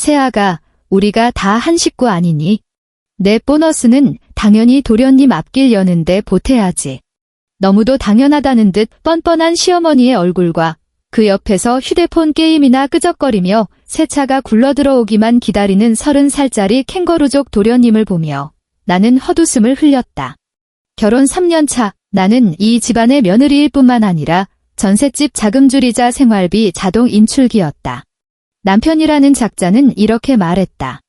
세아가, 우리가 다 한 식구 아니니? 내 보너스는 당연히 도련님 앞길 여는데 보태야지. 너무도 당연하다는 듯 뻔뻔한 시어머니의 얼굴과 그 옆에서 휴대폰 게임이나 끄적거리며 새 차가 굴러들어오기만 기다리는 30살짜리 캥거루족 도련님을 보며 나는 헛웃음을 흘렸다. 결혼 3년 차, 나는 이 집안의 며느리일 뿐만 아니라 전셋집 자금줄이자 생활비 자동 인출기였다. 남편이라는 작자는 이렇게 말했다.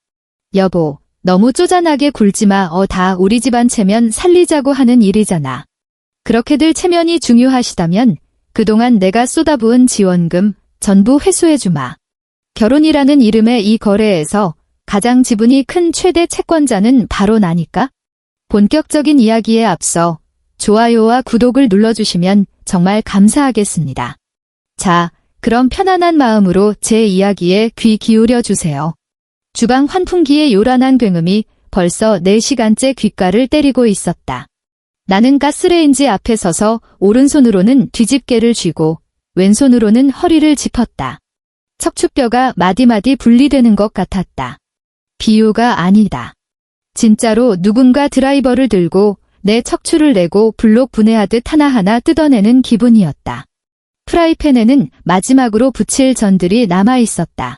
여보, 너무 쪼잔하게 굴지마. 다 우리 집안 체면 살리자고 하는 일이잖아. 그렇게들 체면이 중요하시다면 그동안 내가 쏟아부은 지원금 전부 회수해주마. 결혼이라는 이름의 이 거래에서 가장 지분이 큰 최대 채권자는 바로 나니까? 본격적인 이야기에 앞서 좋아요와 구독을 눌러주시면 정말 감사하겠습니다. 자, 그럼 편안한 마음으로 제 이야기에 귀 기울여 주세요. 주방 환풍기의 요란한 굉음이 벌써 4시간째 귓가를 때리고 있었다. 나는 가스레인지 앞에 서서 오른손으로는 뒤집개를 쥐고 왼손으로는 허리를 짚었다. 척추뼈가 마디마디 분리되는 것 같았다. 비유가 아니다. 진짜로 누군가 드라이버를 들고 내 척추를 내고 블록 분해하듯 하나하나 뜯어내는 기분이었다. 프라이팬에는 마지막으로 부칠 전들이 남아있었다.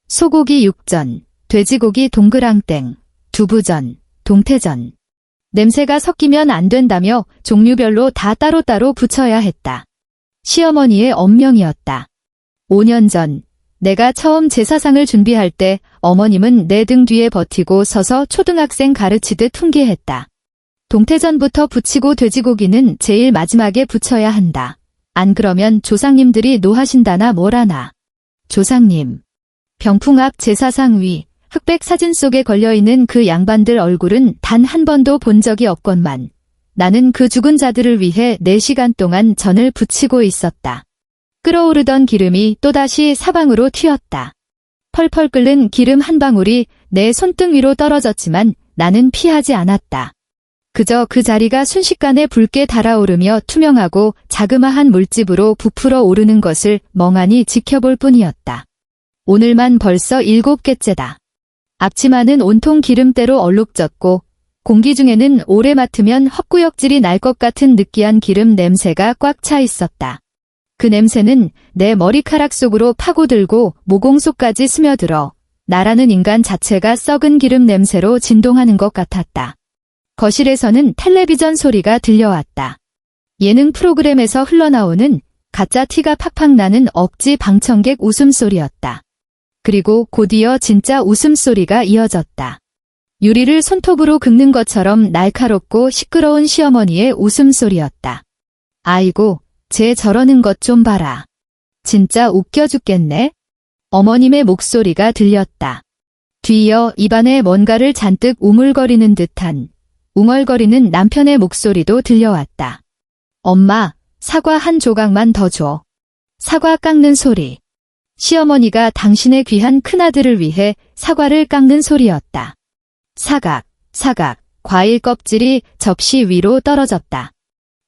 소고기 육전, 돼지고기 동그랑땡, 두부전, 동태전. 냄새가 섞이면 안 된다며 종류별로 다 따로따로 부쳐야 했다. 시어머니의 엄명이었다. 5년 전 내가 처음 제사상을 준비할 때 어머님은 내 등 뒤에 버티고 서서 초등학생 가르치듯 훈계했다. 동태전부터 부치고 돼지고기는 제일 마지막에 부쳐야 한다. 안 그러면 조상님들이 노하신다나 뭐라나. 조상님. 병풍 앞 제사상 위 흑백 사진 속에 걸려있는 그 양반들 얼굴은 단 한 번도 본 적이 없건만 나는 그 죽은 자들을 위해 4시간 동안 전을 부치고 있었다. 끓어오르던 기름이 또다시 사방으로 튀었다. 펄펄 끓는 기름 한 방울이 내 손등 위로 떨어졌지만 나는 피하지 않았다. 그저 그 자리가 순식간에 붉게 달아오르며 투명하고 자그마한 물집으로 부풀어 오르는 것을 멍하니 지켜볼 뿐이었다. 오늘만 벌써 7개째다. 앞치마는 온통 기름때로 얼룩졌고 공기 중에는 오래 맡으면 헛구역질이 날 것 같은 느끼한 기름 냄새가 꽉 차 있었다. 그 냄새는 내 머리카락 속으로 파고들고 모공 속까지 스며들어 나라는 인간 자체가 썩은 기름 냄새로 진동하는 것 같았다. 거실에서는 텔레비전 소리가 들려왔다. 예능 프로그램에서 흘러나오는 가짜 티가 팍팍 나는 억지 방청객 웃음소리였다. 그리고 곧이어 진짜 웃음소리가 이어졌다. 유리를 손톱으로 긁는 것처럼 날카롭고 시끄러운 시어머니의 웃음소리였다. 아이고, 쟤 저러는 것 좀 봐라. 진짜 웃겨 죽겠네. 어머님의 목소리가 들렸다. 뒤이어 입안에 뭔가를 잔뜩 우물거리는 듯한 웅얼거리는 남편의 목소리도 들려왔다. 엄마, 사과 한 조각만 더 줘. 사과 깎는 소리. 시어머니가 당신의 귀한 큰아들을 위해 사과를 깎는 소리였다. 사각, 사각, 과일 껍질이 접시 위로 떨어졌다.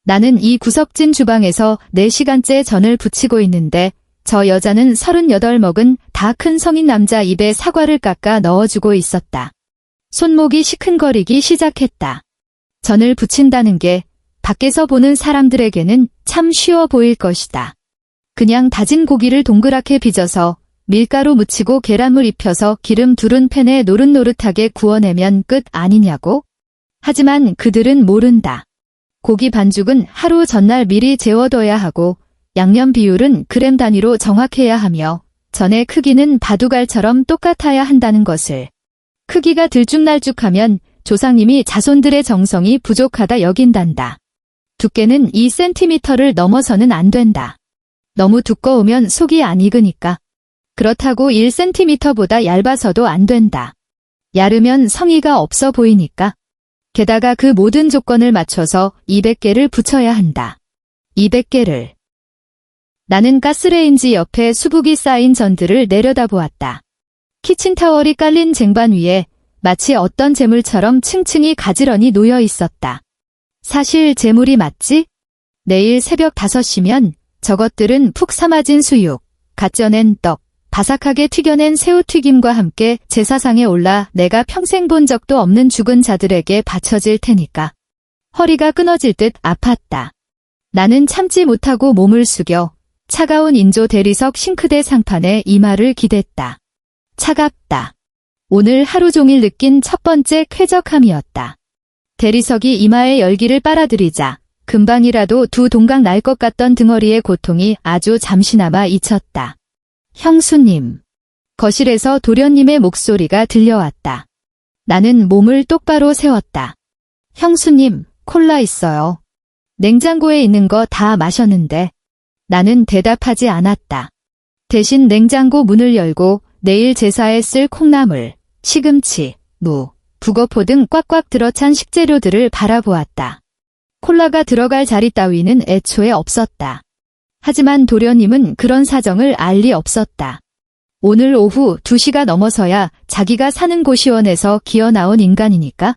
나는 이 구석진 주방에서 4시간째 전을 부치고 있는데 저 여자는 38 먹은 다 큰 성인 남자 입에 사과를 깎아 넣어주고 있었다. 손목이 시큰거리기 시작했다. 전을 부친다는 게 밖에서 보는 사람들에게는 참 쉬워 보일 것이다. 그냥 다진 고기를 동그랗게 빚어서 밀가루 묻히고 계란물 입혀서 기름 두른 팬에 노릇노릇하게 구워내면 끝 아니냐고? 하지만 그들은 모른다. 고기 반죽은 하루 전날 미리 재워둬야 하고 양념 비율은 그램 단위로 정확해야 하며 전의 크기는 바둑알처럼 똑같아야 한다는 것을. 크기가 들쭉날쭉하면 조상님이 자손들의 정성이 부족하다 여긴단다. 두께는 2cm를 넘어서는 안 된다. 너무 두꺼우면 속이 안 익으니까. 그렇다고 1cm보다 얇아서도 안 된다. 야르면 성의가 없어 보이니까. 게다가 그 모든 조건을 맞춰서 200개를 붙여야 한다. 200개를. 나는 가스레인지 옆에 수북이 쌓인 전들을 내려다보았다. 키친타월이 깔린 쟁반 위에 마치 어떤 재물처럼 층층이 가지런히 놓여 있었다. 사실 재물이 맞지? 내일 새벽 5시면 저것들은 푹 삶아진 수육, 갓 쪄낸 떡, 바삭하게 튀겨낸 새우튀김과 함께 제사상에 올라 내가 평생 본 적도 없는 죽은 자들에게 바쳐질 테니까. 허리가 끊어질 듯 아팠다. 나는 참지 못하고 몸을 숙여 차가운 인조 대리석 싱크대 상판에 이마를 기댔다. 차갑다. 오늘 하루 종일 느낀 첫 번째 쾌적함이었다. 대리석이 이마에 열기를 빨아들이자 금방이라도 두 동강 날 것 같던 등허리의 고통이 아주 잠시나마 잊혔다. 형수님. 거실에서 도련님의 목소리가 들려왔다. 나는 몸을 똑바로 세웠다. 형수님, 콜라 있어요. 냉장고에 있는 거 다 마셨는데. 나는 대답하지 않았다. 대신 냉장고 문을 열고 내일 제사에 쓸 콩나물, 시금치, 무, 북어포 등 꽉꽉 들어찬 식재료들을 바라보았다. 콜라가 들어갈 자리 따위는 애초에 없었다. 하지만 도련님은 그런 사정을 알 리 없었다. 오늘 오후 2시가 넘어서야 자기가 사는 고시원에서 기어 나온 인간이니까.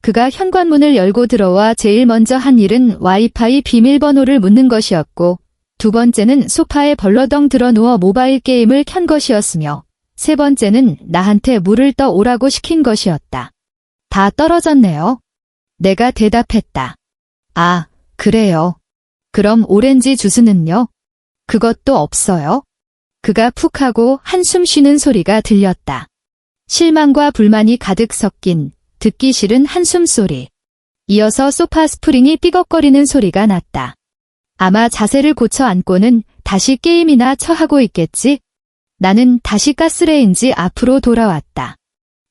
그가 현관문을 열고 들어와 제일 먼저 한 일은 와이파이 비밀번호를 묻는 것이었고, 두 번째는 소파에 벌러덩 들어 누워 모바일 게임을 켠 것이었으며, 세 번째는 나한테 물을 떠 오라고 시킨 것이었다. 다 떨어졌네요. 내가 대답했다. 아, 그래요. 그럼 오렌지 주스는요? 그것도 없어요? 그가 푹 하고 한숨 쉬는 소리가 들렸다. 실망과 불만이 가득 섞인 듣기 싫은 한숨소리. 이어서 소파 스프링이 삐걱거리는 소리가 났다. 아마 자세를 고쳐 앉고는 다시 게임이나 처하고 있겠지? 나는 다시 가스레인지 앞으로 돌아왔다.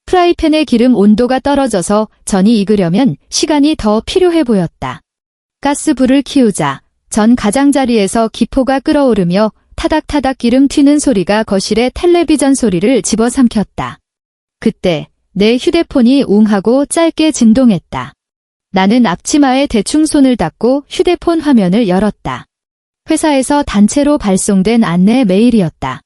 프라이팬의 기름 온도가 떨어져서 전이 익으려면 시간이 더 필요해 보였다. 가스불을 키우자 전 가장자리에서 기포가 끓어오르며 타닥타닥 기름 튀는 소리가 거실의 텔레비전 소리를 집어삼켰다. 그때 내 휴대폰이 웅하고 짧게 진동했다. 나는 앞치마에 대충 손을 닦고 휴대폰 화면을 열었다. 회사에서 단체로 발송된 안내 메일이었다.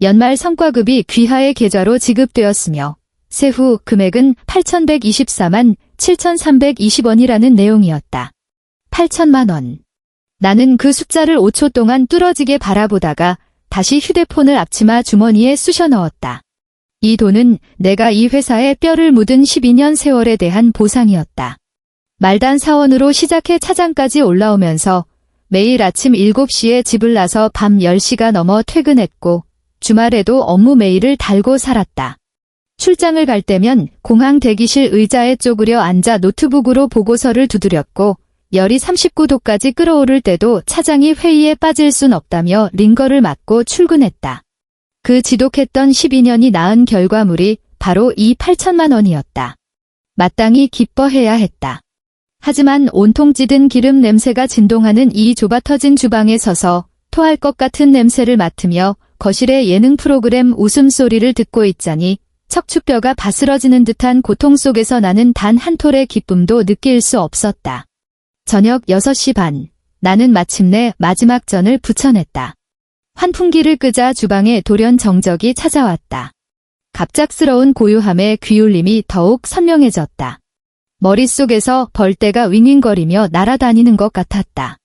연말 성과급이 귀하의 계좌로 지급되었으며 세후 금액은 8,124만 7,320원이라는 내용이었다. 8천만 원. 나는 그 숫자를 5초 동안 뚫어지게 바라보다가 다시 휴대폰을 앞치마 주머니에 쑤셔 넣었다. 이 돈은 내가 이 회사에 뼈를 묻은 12년 세월에 대한 보상이었다. 말단 사원으로 시작해 차장까지 올라오면서 매일 아침 7시에 집을 나서 밤 10시가 넘어 퇴근했고 주말에도 업무 메일을 달고 살았다. 출장을 갈 때면 공항 대기실 의자에 쪼그려 앉아 노트북으로 보고서를 두드렸고 열이 39도까지 끓어오를 때도 차장이 회의에 빠질 순 없다며 링거를 맞고 출근했다. 그 지독했던 12년이 낳은 결과물이 바로 이 8천만 원이었다. 마땅히 기뻐해야 했다. 하지만 온통 찌든 기름 냄새가 진동하는 이 좁아터진 주방에 서서 토할 것 같은 냄새를 맡으며 거실의 예능 프로그램 웃음소리를 듣고 있자니 척추뼈가 바스러지는 듯한 고통 속에서 나는 단 한 톨의 기쁨도 느낄 수 없었다. 저녁 6시 반, 나는 마침내 마지막 전을 부쳐냈다. 환풍기를 끄자 주방에 돌연 정적이 찾아왔다. 갑작스러운 고요함에 귀울림이 더욱 선명해졌다. 머릿속에서 벌떼가 윙윙거리며 날아다니는 것 같았다.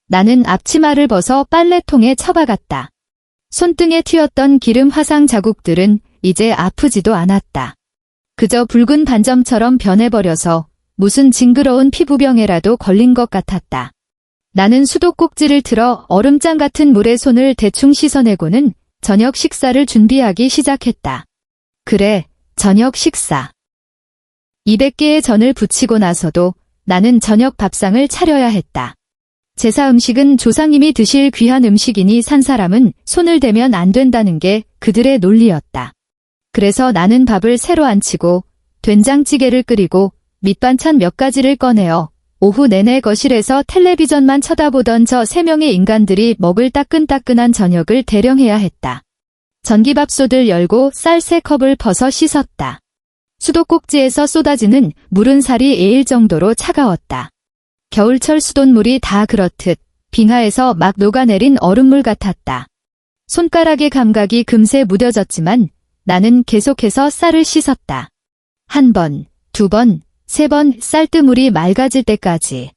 나는 앞치마를 벗어 빨래통에 처박았다. 손등에 튀었던 기름 화상 자국들은 이제 아프지도 않았다. 그저 붉은 반점처럼 변해버려서 무슨 징그러운 피부병에라도 걸린 것 같았다. 나는 수도꼭지를 틀어 얼음장 같은 물에 손을 대충 씻어내고는 저녁 식사를 준비하기 시작했다. 그래, 저녁 식사. 200개의 전을 부치고 나서도 나는 저녁 밥상을 차려야 했다. 제사 음식은 조상님이 드실 귀한 음식이니 산 사람은 손을 대면 안 된다는 게 그들의 논리였다. 그래서 나는 밥을 새로 안 치고 된장찌개를 끓이고 밑반찬 몇 가지를 꺼내어 오후 내내 거실에서 텔레비전만 쳐다보던 저 3명의 인간들이 먹을 따끈따끈한 저녁을 대령해야 했다. 전기밥솥을 열고 쌀 3컵을 퍼서 씻었다. 수도꼭지에서 쏟아지는 물은 살이 에일 정도로 차가웠다. 겨울철 수돗물이 다 그렇듯 빙하에서 막 녹아내린 얼음물 같았다. 손가락의 감각이 금세 무뎌졌지만 나는 계속해서 쌀을 씻었다. 1번, 2번, 3번 쌀뜨물이 맑아질 때까지.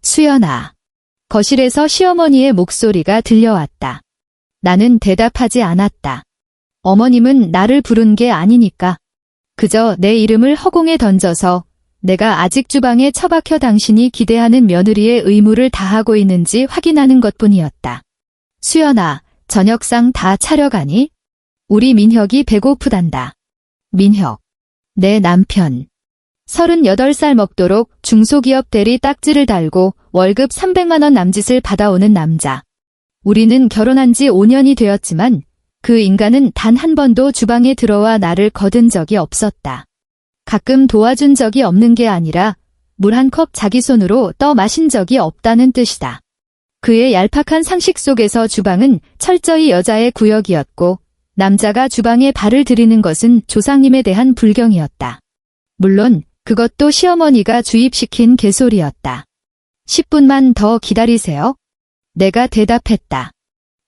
수연아. 거실에서 시어머니의 목소리가 들려왔다. 나는 대답하지 않았다. 어머님은 나를 부른 게 아니니까. 그저 내 이름을 허공에 던져서 내가 아직 주방에 처박혀 당신이 기대하는 며느리의 의무를 다하고 있는지 확인하는 것뿐이었다. 수연아, 저녁상 다 차려가니? 우리 민혁이 배고프단다. 민혁. 내 남편. 38살 먹도록 중소기업 대리 딱지를 달고 월급 300만 원 남짓을 받아오는 남자. 우리는 결혼한 지 5년이 되었지만 그 인간은 단 한 번도 주방에 들어와 나를 거둔 적이 없었다. 가끔 도와준 적이 없는 게 아니라 물 한 컵 자기 손으로 떠 마신 적이 없다는 뜻이다. 그의 얄팍한 상식 속에서 주방은 철저히 여자의 구역이었고 남자가 주방에 발을 들이는 것은 조상님에 대한 불경이었다. 물론 그것도 시어머니가 주입시킨 개소리였다. 10분만 더 기다리세요. 내가 대답했다.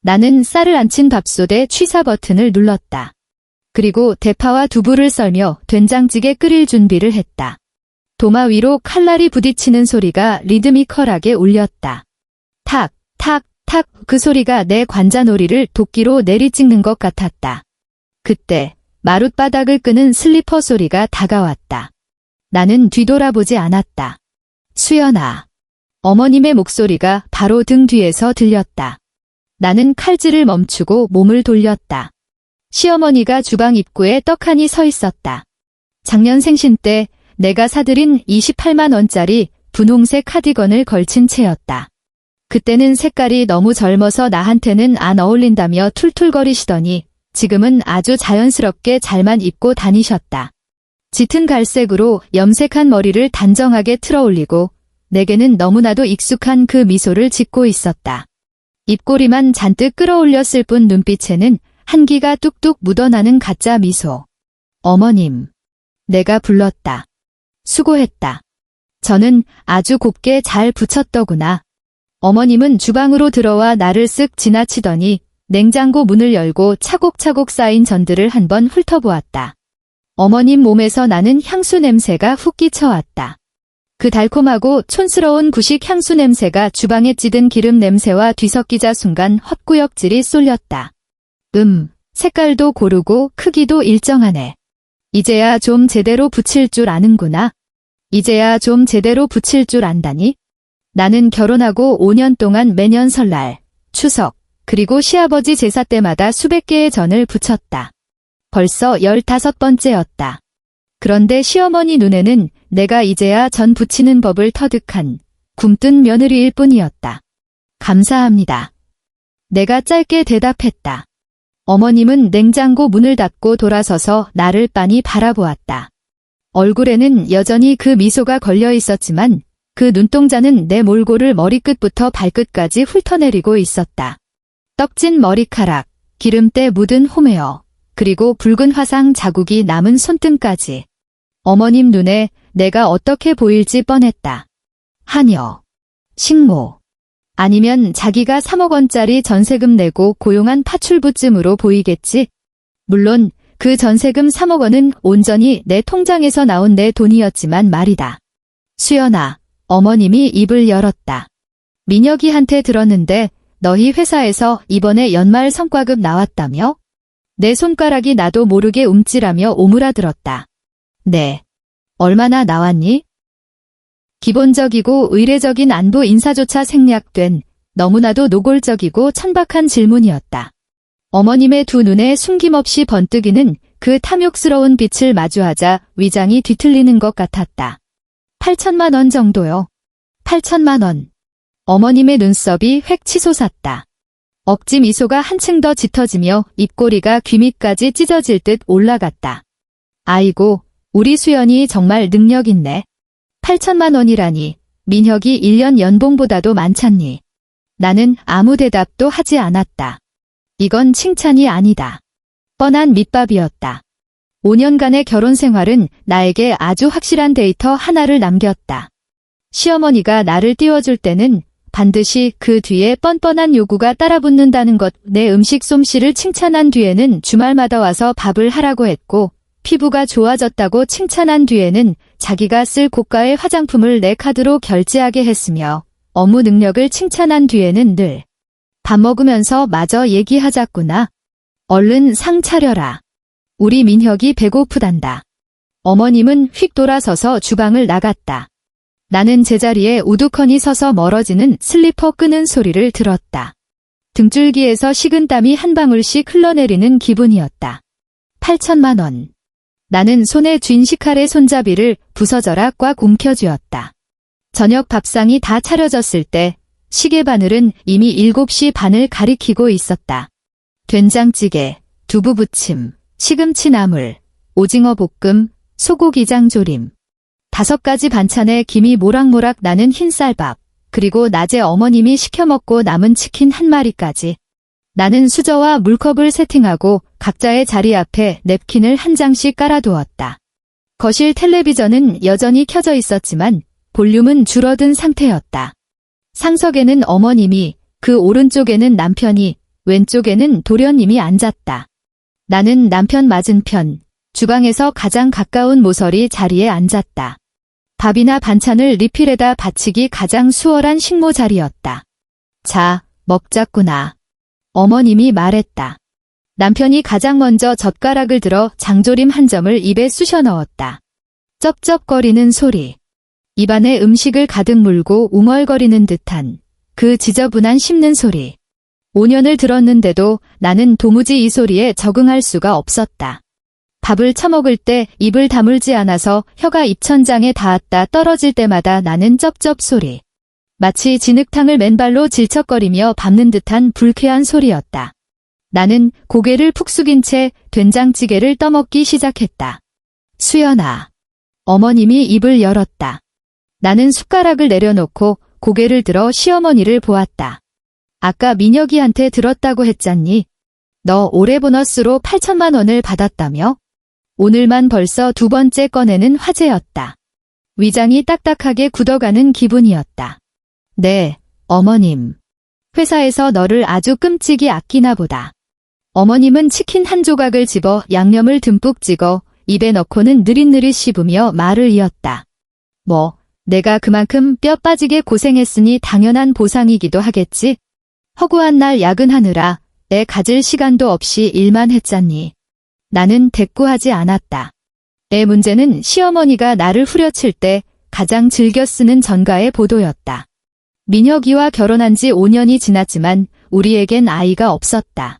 나는 쌀을 안 친 밥솥에 취사 버튼을 눌렀다. 그리고 대파와 두부를 썰며 된장찌개 끓일 준비를 했다. 도마 위로 칼날이 부딪히는 소리가 리드미컬하게 울렸다. 탁, 탁, 탁 그 소리가 내 관자놀이를 도끼로 내리찍는 것 같았다. 그때 마룻바닥을 끄는 슬리퍼 소리가 다가왔다. 나는 뒤돌아보지 않았다. 수연아. 어머님의 목소리가 바로 등 뒤에서 들렸다. 나는 칼질을 멈추고 몸을 돌렸다. 시어머니가 주방 입구에 떡하니 서 있었다. 작년 생신 때 내가 사들인 28만 원짜리 분홍색 카디건을 걸친 채였다. 그때는 색깔이 너무 젊어서 나한테는 안 어울린다며 툴툴거리시더니 지금은 아주 자연스럽게 잘만 입고 다니셨다. 짙은 갈색으로 염색한 머리를 단정하게 틀어올리고 내게는 너무나도 익숙한 그 미소를 짓고 있었다. 입꼬리만 잔뜩 끌어올렸을 뿐 눈빛에는 한기가 뚝뚝 묻어나는 가짜 미소. 어머님. 내가 불렀다. 수고했다. 저는 아주 곱게 잘 붙였더구나. 어머님은 주방으로 들어와 나를 쓱 지나치더니 냉장고 문을 열고 차곡차곡 쌓인 전들을 한번 훑어보았다. 어머님 몸에서 나는 향수 냄새가 훅 끼쳐왔다. 그 달콤하고 촌스러운 구식 향수 냄새가 주방에 찌든 기름 냄새와 뒤섞이자 순간 헛구역질이 쏠렸다. 색깔도 고르고 크기도 일정하네. 이제야 좀 제대로 붙일 줄 아는구나. 이제야 좀 제대로 붙일 줄 안다니? 나는 결혼하고 5년 동안 매년 설날, 추석, 그리고 시아버지 제사 때마다 수백 개의 전을 붙였다. 벌써 15번째였다. 그런데 시어머니 눈에는 내가 이제야 전 붙이는 법을 터득한 굼뜬 며느리일 뿐이었다. 감사합니다. 내가 짧게 대답했다. 어머님은 냉장고 문을 닫고 돌아서서 나를 빤히 바라보았다. 얼굴에는 여전히 그 미소가 걸려 있었지만 그 눈동자는 내 몰골을 머리끝부터 발끝까지 훑어내리고 있었다. 떡진 머리카락, 기름때 묻은 홈웨어, 그리고 붉은 화상 자국이 남은 손등까지. 어머님 눈에 내가 어떻게 보일지 뻔했다. 하녀, 식모, 아니면 자기가 3억 원짜리 전세금 내고 고용한 파출부쯤으로 보이겠지. 물론 그 전세금 3억 원은 온전히 내 통장에서 나온 내 돈이었지만 말이다. 수연아, 어머님이 입을 열었다. 민혁이한테 들었는데 너희 회사에서 이번에 연말 성과급 나왔다며? 내 손가락이 나도 모르게 움찔하며 오므라들었다. 네. 얼마나 나왔니? 기본적이고 의례적인 안부 인사조차 생략된 너무나도 노골적이고 천박한 질문이었다. 어머님의 두 눈에 숨김없이 번뜩이는 그 탐욕스러운 빛을 마주하자 위장이 뒤틀리는 것 같았다. 8천만 원 정도요. 8천만 원. 어머님의 눈썹이 획 치솟았다. 억지 미소가 한층 더 짙어지며 입꼬리가 귀 밑까지 찢어질 듯 올라갔다. 아이고, 우리 수연이 정말 능력 있네. 8천만 원이라니, 민혁이 1년 연봉보다도 많잖니. 나는 아무 대답도 하지 않았다. 이건 칭찬이 아니다. 뻔한 밑밥이었다. 5년간의 결혼 생활은 나에게 아주 확실한 데이터 하나를 남겼다. 시어머니가 나를 띄워줄 때는 반드시 그 뒤에 뻔뻔한 요구가 따라붙는다는 것. 내 음식 솜씨를 칭찬한 뒤에는 주말마다 와서 밥을 하라고 했고, 피부가 좋아졌다고 칭찬한 뒤에는 자기가 쓸 고가의 화장품을 내 카드로 결제하게 했으며, 업무 능력을 칭찬한 뒤에는 늘 밥 먹으면서 마저 얘기하자꾸나. 얼른 상 차려라. 우리 민혁이 배고프단다. 어머님은 휙 돌아서서 주방을 나갔다. 나는 제자리에 우두커니 서서 멀어지는 슬리퍼 끄는 소리를 들었다. 등줄기에서 식은 땀이 한 방울씩 흘러내리는 기분이었다. 8천만 원. 나는 손에 쥔 식칼의 손잡이를 부서져라 꽉 움켜쥐었다. 저녁 밥상이 다 차려졌을 때 시계 바늘은 이미 7시 반을 가리키고 있었다. 된장찌개, 두부부침, 시금치 나물, 오징어 볶음, 소고기장 조림. 5가지 반찬에 김이 모락모락 나는 흰쌀밥, 그리고 낮에 어머님이 시켜 먹고 남은 치킨 한 마리까지. 나는 수저와 물컵을 세팅하고 각자의 자리 앞에 냅킨을 한 장씩 깔아두었다. 거실 텔레비전은 여전히 켜져 있었지만 볼륨은 줄어든 상태였다. 상석에는 어머님이, 그 오른쪽에는 남편이, 왼쪽에는 도련님이 앉았다. 나는 남편 맞은편, 주방에서 가장 가까운 모서리 자리에 앉았다. 밥이나 반찬을 리필에다 받치기 가장 수월한 식모 자리였다. 자, 먹자꾸나. 어머님이 말했다. 남편이 가장 먼저 젓가락을 들어 장조림 한 점을 입에 쑤셔 넣었다. 쩝쩝거리는 소리. 입안에 음식을 가득 물고 웅얼거리는 듯한 그 지저분한 씹는 소리. 5년을 들었는데도 나는 도무지 이 소리에 적응할 수가 없었다. 밥을 처먹을 때 입을 다물지 않아서 혀가 입천장에 닿았다 떨어질 때마다 나는 쩝쩝 소리. 마치 진흙탕을 맨발로 질척거리며 밟는 듯한 불쾌한 소리였다. 나는 고개를 푹 숙인 채 된장찌개를 떠먹기 시작했다. 수연아. 어머님이 입을 열었다. 나는 숟가락을 내려놓고 고개를 들어 시어머니를 보았다. 아까 민혁이한테 들었다고 했잖니. 너 올해 보너스로 8천만 원을 받았다며? 오늘만 벌써 2번째 꺼내는 화제였다. 위장이 딱딱하게 굳어가는 기분이었다. 네, 어머님. 회사에서 너를 아주 끔찍이 아끼나 보다. 어머님은 치킨 한 조각을 집어 양념을 듬뿍 찍어 입에 넣고는 느릿느릿 씹으며 말을 이었다. 뭐, 내가 그만큼 뼈 빠지게 고생했으니 당연한 보상이기도 하겠지. 허구한 날 야근하느라 애 가질 시간도 없이 일만 했잖니. 나는 대꾸하지 않았다. 애 문제는 시어머니가 나를 후려칠 때 가장 즐겨 쓰는 전가의 보도였다. 민혁이와 결혼한 지 5년이 지났지만 우리에겐 아이가 없었다.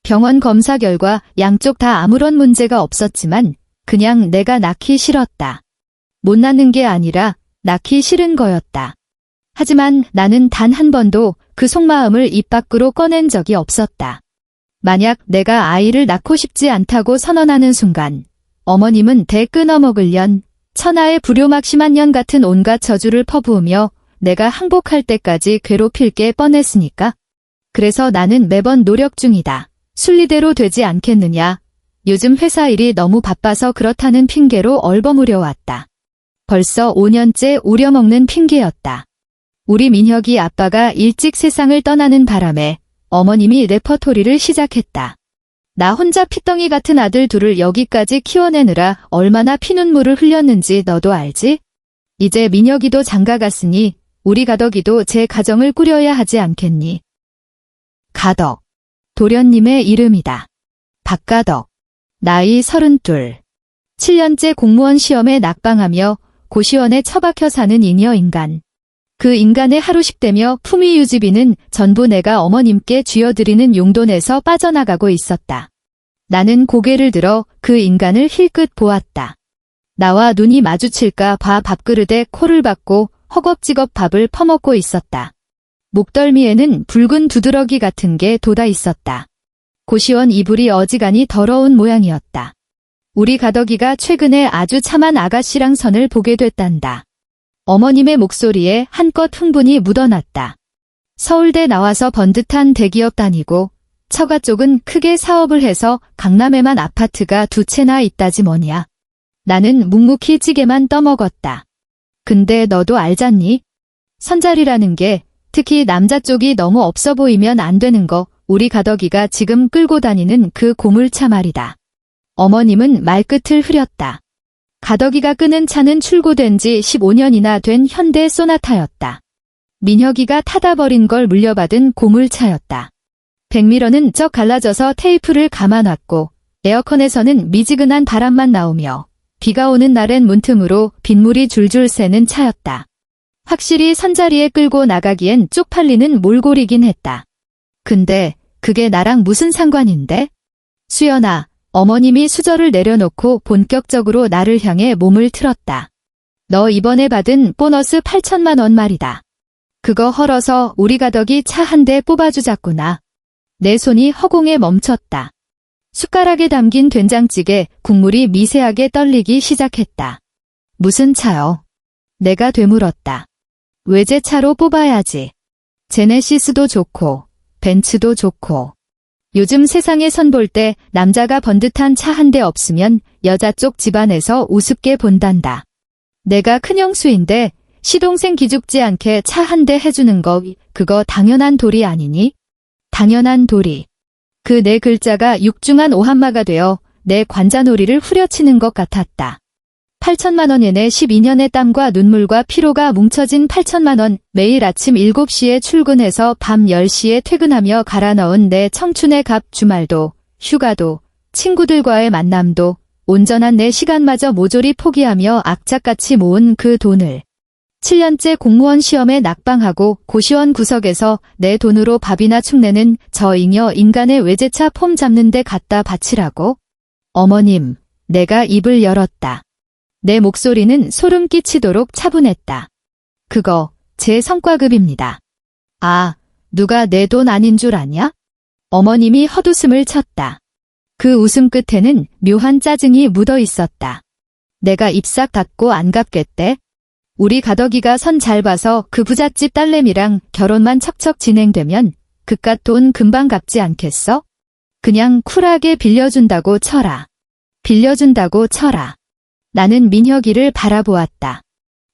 병원 검사 결과 양쪽 다 아무런 문제가 없었지만 그냥 내가 낳기 싫었다. 못 낳는 게 아니라 낳기 싫은 거였다. 하지만 나는 단 한 번도 그 속마음을 입 밖으로 꺼낸 적이 없었다. 만약 내가 아이를 낳고 싶지 않다고 선언하는 순간 어머님은 대 끊어먹을 년, 천하의 불효막심한 년 같은 온갖 저주를 퍼부으며 내가 항복할 때까지 괴롭힐 게 뻔했으니까. 그래서 나는 매번 노력 중이다. 순리대로 되지 않겠느냐. 요즘 회사 일이 너무 바빠서 그렇다는 핑계로 얼버무려왔다. 벌써 5년째 우려먹는 핑계였다. 우리 민혁이 아빠가 일찍 세상을 떠나는 바람에 어머님이 레퍼토리를 시작했다. 나 혼자 피덩이 같은 아들 둘을 여기까지 키워내느라 얼마나 피눈물을 흘렸는지 너도 알지? 이제 민혁이도 장가갔으니 우리 가덕이도 제 가정을 꾸려야 하지 않겠니? 가덕. 도련님의 이름이다. 박가덕. 나이 32. 7년째 공무원 시험에 낙방하며 고시원에 처박혀 사는 잉여 인간. 그 인간의 하루식대며 품위유지비는 전부 내가 어머님께 쥐어드리는 용돈에서 빠져나가고 있었다. 나는 고개를 들어 그 인간을 힐끗 보았다. 나와 눈이 마주칠까 봐 밥그릇에 코를 박고 허겁지겁 밥을 퍼먹고 있었다. 목덜미에는 붉은 두드러기 같은 게 돋아 있었다. 고시원 이불이 어지간히 더러운 모양이었다. 우리 가덕이가 최근에 아주 참한 아가씨랑 선을 보게 됐단다. 어머님의 목소리에 한껏 흥분이 묻어났다. 서울대 나와서 번듯한 대기업 다니고 처가 쪽은 크게 사업을 해서 강남에만 아파트가 2채나 있다지 뭐냐. 나는 묵묵히 찌개만 떠먹었다. 근데 너도 알잖니? 선자리라는 게 특히 남자 쪽이 너무 없어 보이면 안 되는 거 우리 가덕이가 지금 끌고 다니는 그 고물차 말이다. 어머님은 말끝을 흐렸다. 가덕이가 끄는 차는 출고된 지 15년이나 된 현대 소나타였다. 민혁이가 타다 버린 걸 물려받은 고물차였다. 백미러는 쩍 갈라져서 테이프를 감아놨고 에어컨에서는 미지근한 바람만 나오며 비가 오는 날엔 문틈으로 빗물이 줄줄 새는 차였다. 확실히 선자리에 끌고 나가기엔 쪽팔리는 몰골이긴 했다. 근데 그게 나랑 무슨 상관인데? 수연아, 어머님이 수저를 내려놓고 본격적으로 나를 향해 몸을 틀었다. 너 이번에 받은 보너스 8천만 원 말이다. 그거 헐어서 우리 가덕이 차 한 대 뽑아주자꾸나. 내 손이 허공에 멈췄다. 숟가락에 담긴 된장찌개 국물이 미세하게 떨리기 시작했다. 무슨 차요? 내가 되물었다. 외제차로 뽑아야지. 제네시스도 좋고 벤츠도 좋고. 요즘 세상에 선 볼 때 남자가 번듯한 차 한 대 없으면 여자 쪽 집안에서 우습게 본단다. 내가 큰형수인데 시동생 기죽지 않게 차 한 대 해주는 거 그거 당연한 도리 아니니? 당연한 도리. 그 네 글자가 육중한 오한마가 되어 내 관자놀이를 후려치는 것 같았다. 8천만 원에 내 12년의 땀과 눈물과 피로가 뭉쳐진 8천만 원, 매일 아침 7시에 출근해서 밤 10시에 퇴근하며 갈아 넣은 내 청춘의 값, 주말도, 휴가도, 친구들과의 만남도, 온전한 내 시간마저 모조리 포기하며 악착같이 모은 그 돈을 7년째 공무원 시험에 낙방하고 고시원 구석에서 내 돈으로 밥이나 축내는 저 잉여 인간의 외제차 폼 잡는 데 갖다 바치라고? 어머님, 내가 입을 열었다. 내 목소리는 소름 끼치도록 차분했다. 그거 제 성과급입니다. 아, 누가 내 돈 아닌 줄 아냐? 어머님이 헛웃음을 쳤다. 그 웃음 끝에는 묘한 짜증이 묻어 있었다. 내가 입 싹 닫고 안 갚겠대? 우리 가덕이가 선 잘 봐서 그 부잣집 딸내미랑 결혼만 척척 진행되면 그깟 돈 금방 갚지 않겠어? 그냥 쿨하게 빌려준다고 쳐라. 빌려준다고 쳐라. 나는 민혁이를 바라보았다.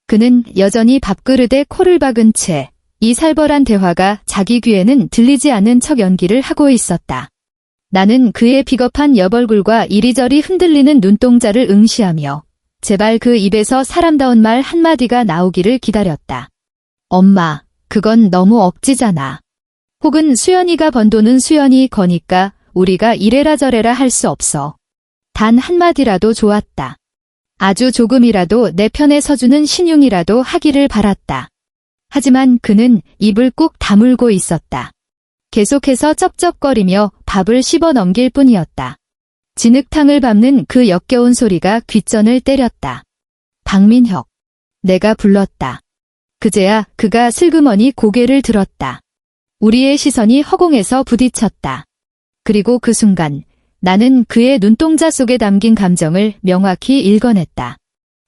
그는 여전히 밥그릇에 코를 박은 채 이 살벌한 대화가 자기 귀에는 들리지 않는 척 연기를 하고 있었다. 나는 그의 비겁한 옆얼굴과 이리저리 흔들리는 눈동자를 응시하며 제발 그 입에서 사람다운 말 한마디가 나오기를 기다렸다. 엄마, 그건 너무 억지잖아. 혹은 수연이가 번 돈은 수연이 거니까 우리가 이래라 저래라 할 수 없어. 단 한마디라도 좋았다. 아주 조금이라도 내 편에 서주는 신용이라도 하기를 바랐다. 하지만 그는 입을 꾹 다물고 있었다. 계속해서 쩝쩝거리며 밥을 씹어 넘길 뿐이었다. 진흙탕을 밟는 그 역겨운 소리가 귓전을 때렸다. 박민혁. 내가 불렀다. 그제야 그가 슬그머니 고개를 들었다. 우리의 시선이 허공에서 부딪혔다. 그리고 그 순간 나는 그의 눈동자 속에 담긴 감정을 명확히 읽어냈다.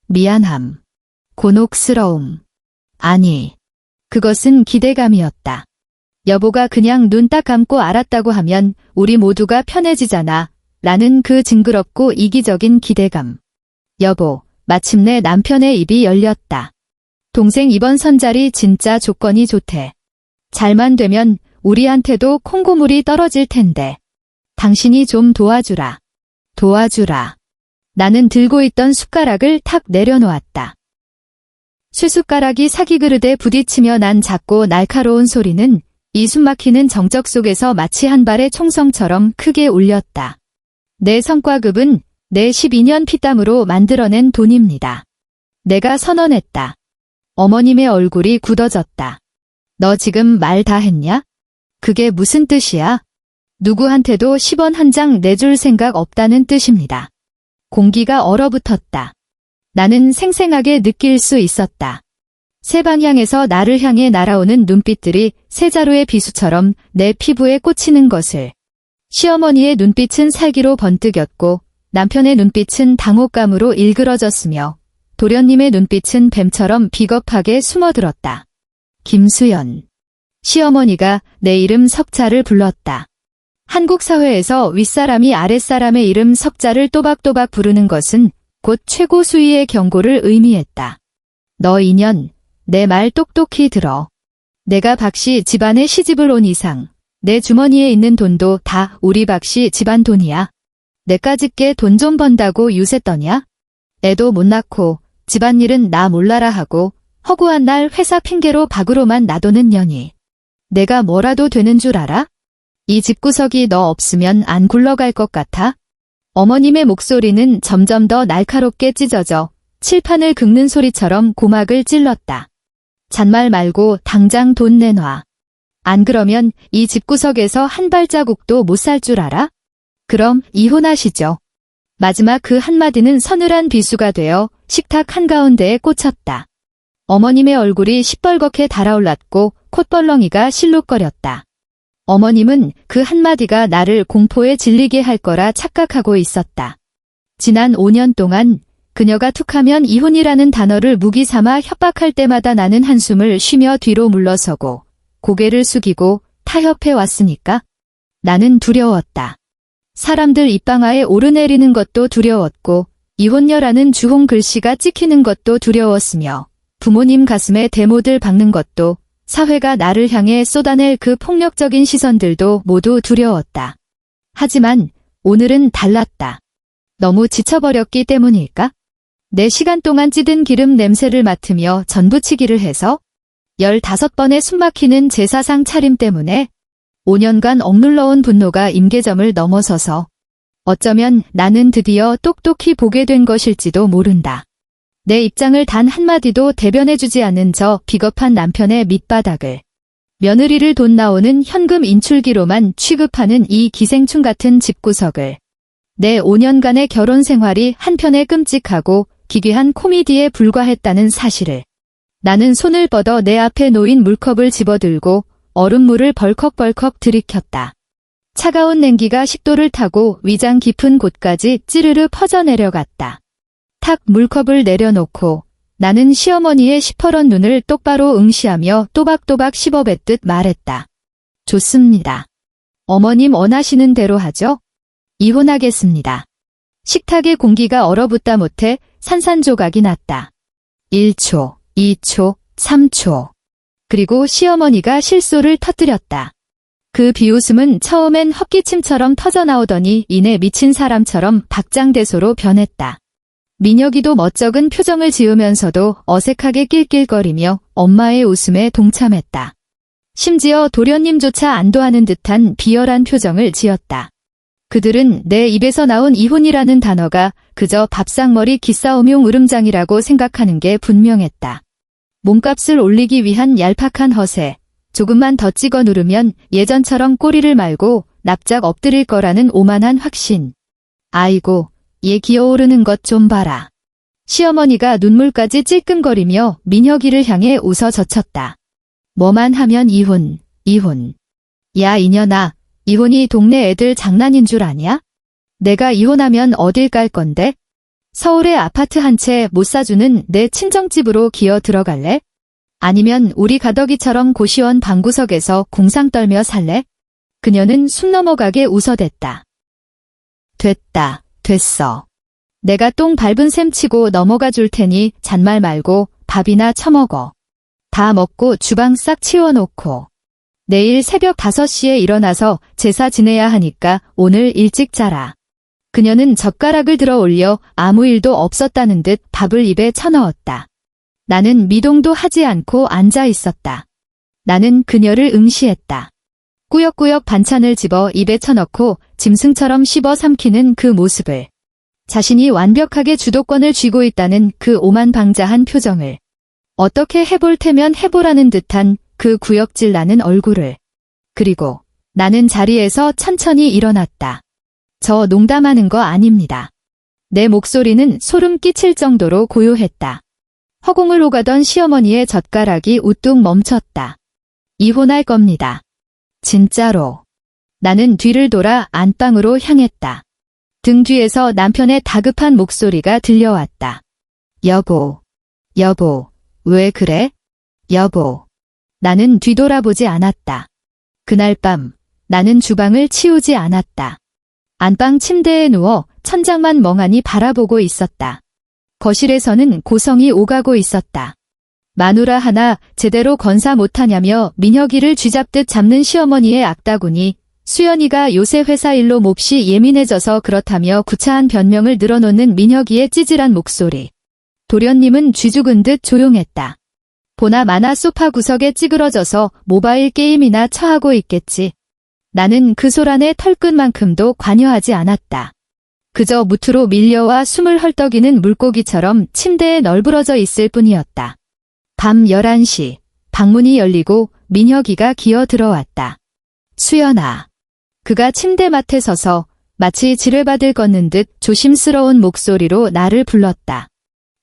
미안함. 곤혹스러움. 아니, 그것은 기대감이었다. 여보가 그냥 눈 딱 감고 알았다고 하면 우리 모두가 편해지잖아. 라는 그 징그럽고 이기적인 기대감. 여보, 마침내 남편의 입이 열렸다. 동생 이번 선자리 진짜 조건이 좋대. 잘만 되면 우리한테도 콩고물이 떨어질 텐데. 당신이 좀 도와주라. 도와주라. 나는 들고 있던 숟가락을 탁 내려놓았다. 쇠숟가락이 사기 그릇에 부딪히며 난 작고 날카로운 소리는 이 숨막히는 정적 속에서 마치 한 발의 총성처럼 크게 울렸다. 내 성과급은 내 12년 피땀으로 만들어낸 돈입니다. 내가 선언했다. 어머님의 얼굴이 굳어졌다. 너 지금 말 다 했냐? 그게 무슨 뜻이야? 누구한테도 10원 한 장 내줄 생각 없다는 뜻입니다. 공기가 얼어붙었다. 나는 생생하게 느낄 수 있었다. 세 방향에서 나를 향해 날아오는 눈빛들이 세자루의 비수처럼 내 피부에 꽂히는 것을. 시어머니의 눈빛은 살기로 번뜩였고 남편의 눈빛은 당혹감으로 일그러졌으며 도련님의 눈빛은 뱀처럼 비겁하게 숨어들었다. 김수연. 시어머니가 내 이름 석자를 불렀다. 한국 사회에서 윗사람이 아랫사람의 이름 석자를 또박또박 부르는 것은 곧 최고 수위의 경고를 의미했다. 너 인연, 내 말 똑똑히 들어. 내가 박씨 집안에 시집을 온 이상 내 주머니에 있는 돈도 다 우리 박씨 집안 돈이야. 내까짓게 돈 좀 번다고 유세 떠냐? 애도 못 낳고 집안일은 나 몰라라 하고 허구한 날 회사 핑계로 밖으로만 놔두는 년이. 내가 뭐라도 되는 줄 알아? 이 집구석이 너 없으면 안 굴러갈 것 같아? 어머님의 목소리는 점점 더 날카롭게 찢어져 칠판을 긁는 소리처럼 고막을 찔렀다. 잔말 말고 당장 돈 내놔. 안 그러면 이 집구석에서 한 발자국도 못 살 줄 알아? 그럼 이혼하시죠. 마지막 그 한마디는 서늘한 비수가 되어 식탁 한가운데에 꽂혔다. 어머님의 얼굴이 시뻘겋게 달아올랐고 콧벌렁이가 실룩거렸다. 어머님은 그 한마디가 나를 공포에 질리게 할 거라 착각하고 있었다. 지난 5년 동안 그녀가 툭하면 이혼이라는 단어를 무기 삼아 협박할 때마다 나는 한숨을 쉬며 뒤로 물러서고 고개를 숙이고 타협해 왔으니까 나는 두려웠다. 사람들 입방아에 오르내리는 것도 두려웠고 이혼녀라는 주홍 글씨가 찍히는 것도 두려웠으며 부모님 가슴에 대못을 박는 것도 사회가 나를 향해 쏟아낼 그 폭력적인 시선들도 모두 두려웠다. 하지만 오늘은 달랐다. 너무 지쳐버렸기 때문일까? 내 시간 동안 찌든 기름 냄새를 맡으며 전부치기를 해서 15번의 숨막히는 제사상 차림 때문에 5년간 억눌러온 분노가 임계점을 넘어서서 어쩌면 나는 드디어 똑똑히 보게 된 것일지도 모른다. 내 입장을 단 한마디도 대변해주지 않는 저 비겁한 남편의 밑바닥을, 며느리를 돈 나오는 현금 인출기로만 취급하는 이 기생충 같은 집구석을, 내 5년간의 결혼 생활이 한편의 끔찍하고 기괴한 코미디에 불과했다는 사실을, 나는 손을 뻗어 내 앞에 놓인 물컵을 집어들고 얼음물을 벌컥벌컥 들이켰다. 차가운 냉기가 식도를 타고 위장 깊은 곳까지 찌르르 퍼져내려갔다. 탁 물컵을 내려놓고 나는 시어머니의 시퍼런 눈을 똑바로 응시하며 또박또박 씹어뱉듯 말했다. 좋습니다. 어머님 원하시는 대로 하죠? 이혼하겠습니다. 식탁의 공기가 얼어붙다 못해 산산조각이 났다. 1초, 2초, 3초. 그리고 시어머니가 실소를 터뜨렸다. 그 비웃음은 처음엔 헛기침처럼 터져나오더니 이내 미친 사람처럼 박장대소로 변했다. 민혁이도 멋쩍은 표정을 지으면서도 어색하게 낄낄거리며 엄마의 웃음에 동참했다. 심지어 도련님조차 안도하는 듯한 비열한 표정을 지었다. 그들은 내 입에서 나온 이혼이라는 단어가 그저 밥상머리 기싸움용 으름장이라고 생각하는 게 분명했다. 몸값을 올리기 위한 얄팍한 허세, 조금만 더 찍어 누르면 예전처럼 꼬리를 말고 납작 엎드릴 거라는 오만한 확신. 아이고, 얘 기어오르는 것 좀 봐라. 시어머니가 눈물까지 찔끔거리며 민혁이를 향해 웃어 젖혔다. 뭐만 하면 이혼, 이혼. 야 이년아, 이혼이 동네 애들 장난인 줄 아냐? 내가 이혼하면 어딜 갈 건데? 서울에 아파트 한 채 못 사주는 내 친정집으로 기어 들어갈래? 아니면 우리 가덕이처럼 고시원 방구석에서 궁상 떨며 살래? 그녀는 숨 넘어가게 웃어댔다. 됐다, 됐어. 내가 똥 밟은 셈 치고 넘어가 줄 테니 잔말 말고 밥이나 처먹어. 다 먹고 주방 싹 치워놓고. 내일 새벽 5시에 일어나서 제사 지내야 하니까 오늘 일찍 자라. 그녀는 젓가락을 들어 올려 아무 일도 없었다는 듯 밥을 입에 쳐넣었다. 나는 미동도 하지 않고 앉아 있었다. 나는 그녀를 응시했다. 꾸역꾸역 반찬을 집어 입에 쳐넣고 짐승처럼 씹어 삼키는 그 모습을. 자신이 완벽하게 주도권을 쥐고 있다는 그 오만방자한 표정을. 어떻게 해볼 테면 해보라는 듯한 그 구역질 나는 얼굴을. 그리고 나는 자리에서 천천히 일어났다. 저 농담하는 거 아닙니다. 내 목소리는 소름 끼칠 정도로 고요했다. 허공을 오가던 시어머니의 젓가락이 우뚝 멈췄다. 이혼할 겁니다. 진짜로. 나는 뒤를 돌아 안방으로 향했다. 등 뒤에서 남편의 다급한 목소리가 들려왔다. 여보, 여보, 왜 그래? 여보. 나는 뒤돌아보지 않았다. 그날 밤 나는 주방을 치우지 않았다. 안방 침대에 누워 천장만 멍하니 바라보고 있었다. 거실에서는 고성이 오가고 있었다. 마누라 하나 제대로 건사 못하냐며 민혁이를 쥐잡듯 잡는 시어머니의 악다구니, 수연이가 요새 회사 일로 몹시 예민해져서 그렇다며 구차한 변명을 늘어놓는 민혁이의 찌질한 목소리. 도련님은 쥐죽은 듯 조용했다. 보나 마나 소파 구석에 찌그러져서 모바일 게임이나 처하고 있겠지. 나는 그 소란의 털끝만큼도 관여하지 않았다. 그저 무트로 밀려와 숨을 헐떡이는 물고기처럼 침대에 널브러져 있을 뿐이었다. 밤 11시, 방문이 열리고 민혁이가 기어 들어왔다. 수연아. 그가 침대맡에 서서 마치 지뢰밭을 걷는 듯 조심스러운 목소리로 나를 불렀다.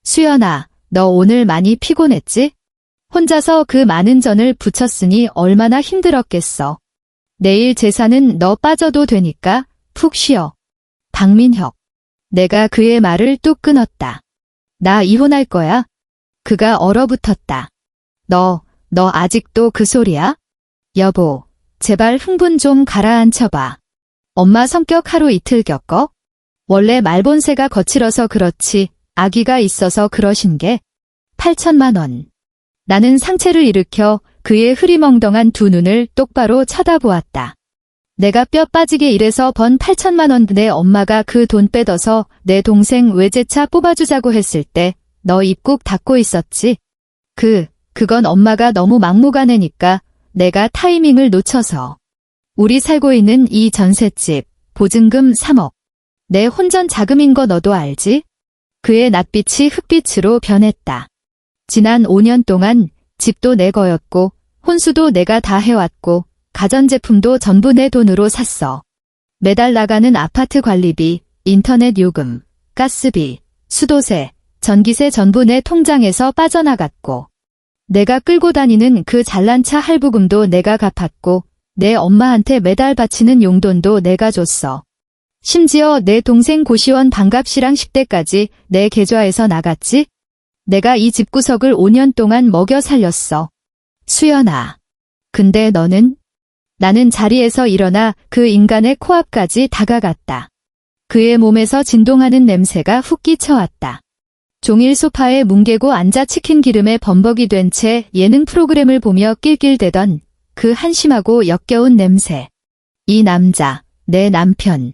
수연아, 너 오늘 많이 피곤했지? 혼자서 그 많은 전을 부쳤으니 얼마나 힘들었겠어. 내일 제사는 너 빠져도 되니까 푹 쉬어. 박민혁. 내가 그의 말을 뚝 끊었다. 나 이혼할 거야? 그가 얼어붙었다. 너 아직도 그 소리야? 여보, 제발 흥분 좀 가라앉혀봐. 엄마 성격 하루 이틀 겪어? 원래 말본새가 거칠어서 그렇지 아기가 있어서 그러신 게 8천만 원. 나는 상체를 일으켜 그의 흐리멍덩한 두 눈을 똑바로 쳐다보았다. 내가 뼈 빠지게 일해서 번 8천만 원 내 엄마가 그 돈 빼둬서 내 동생 외제차 뽑아주자고 했을 때 너 입 꾹 닫고 있었지? 그건 엄마가 너무 막무가내니까 내가 타이밍을 놓쳐서. 우리 살고 있는 이 전셋집, 보증금 3억. 내 혼전 자금인 거 너도 알지? 그의 낯빛이 흑빛으로 변했다. 지난 5년 동안 집도 내 거였고 혼수도 내가 다 해왔고 가전제품도 전부 내 돈으로 샀어. 매달 나가는 아파트 관리비, 인터넷 요금, 가스비, 수도세, 전기세 전부 내 통장에서 빠져나갔고 내가 끌고 다니는 그 잘난 차 할부금도 내가 갚았고 내 엄마한테 매달 바치는 용돈도 내가 줬어. 심지어 내 동생 고시원 방값이랑 10대까지 내 계좌에서 나갔지? 내가 이 집구석을 5년 동안 먹여 살렸어. 수연아. 근데 너는? 나는 자리에서 일어나 그 인간의 코앞까지 다가갔다. 그의 몸에서 진동하는 냄새가 훅 끼쳐왔다. 종일 소파에 뭉개고 앉아 치킨 기름에 범벅이 된 채 예능 프로그램을 보며 낄낄대던 그 한심하고 역겨운 냄새. 이 남자, 내 남편.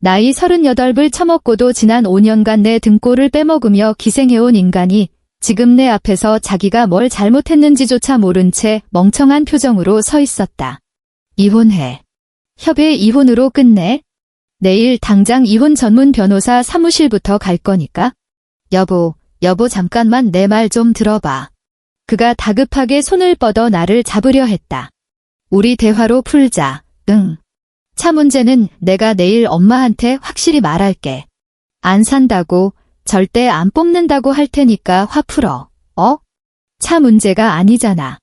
나이 38을 처먹고도 지난 5년간 내 등골을 빼먹으며 기생해온 인간이 지금 내 앞에서 자기가 뭘 잘못했는지조차 모른 채 멍청한 표정으로 서 있었다. 이혼해. 협의 이혼으로 끝내. 내일 당장 이혼 전문 변호사 사무실부터 갈 거니까. 여보 잠깐만 내 말 좀 들어봐. 그가 다급하게 손을 뻗어 나를 잡으려 했다. 우리 대화로 풀자. 응. 차 문제는 내가 내일 엄마한테 확실히 말할게. 안 산다고, 절대 안 뽑는다고 할 테니까 화 풀어. 차 문제가 아니잖아.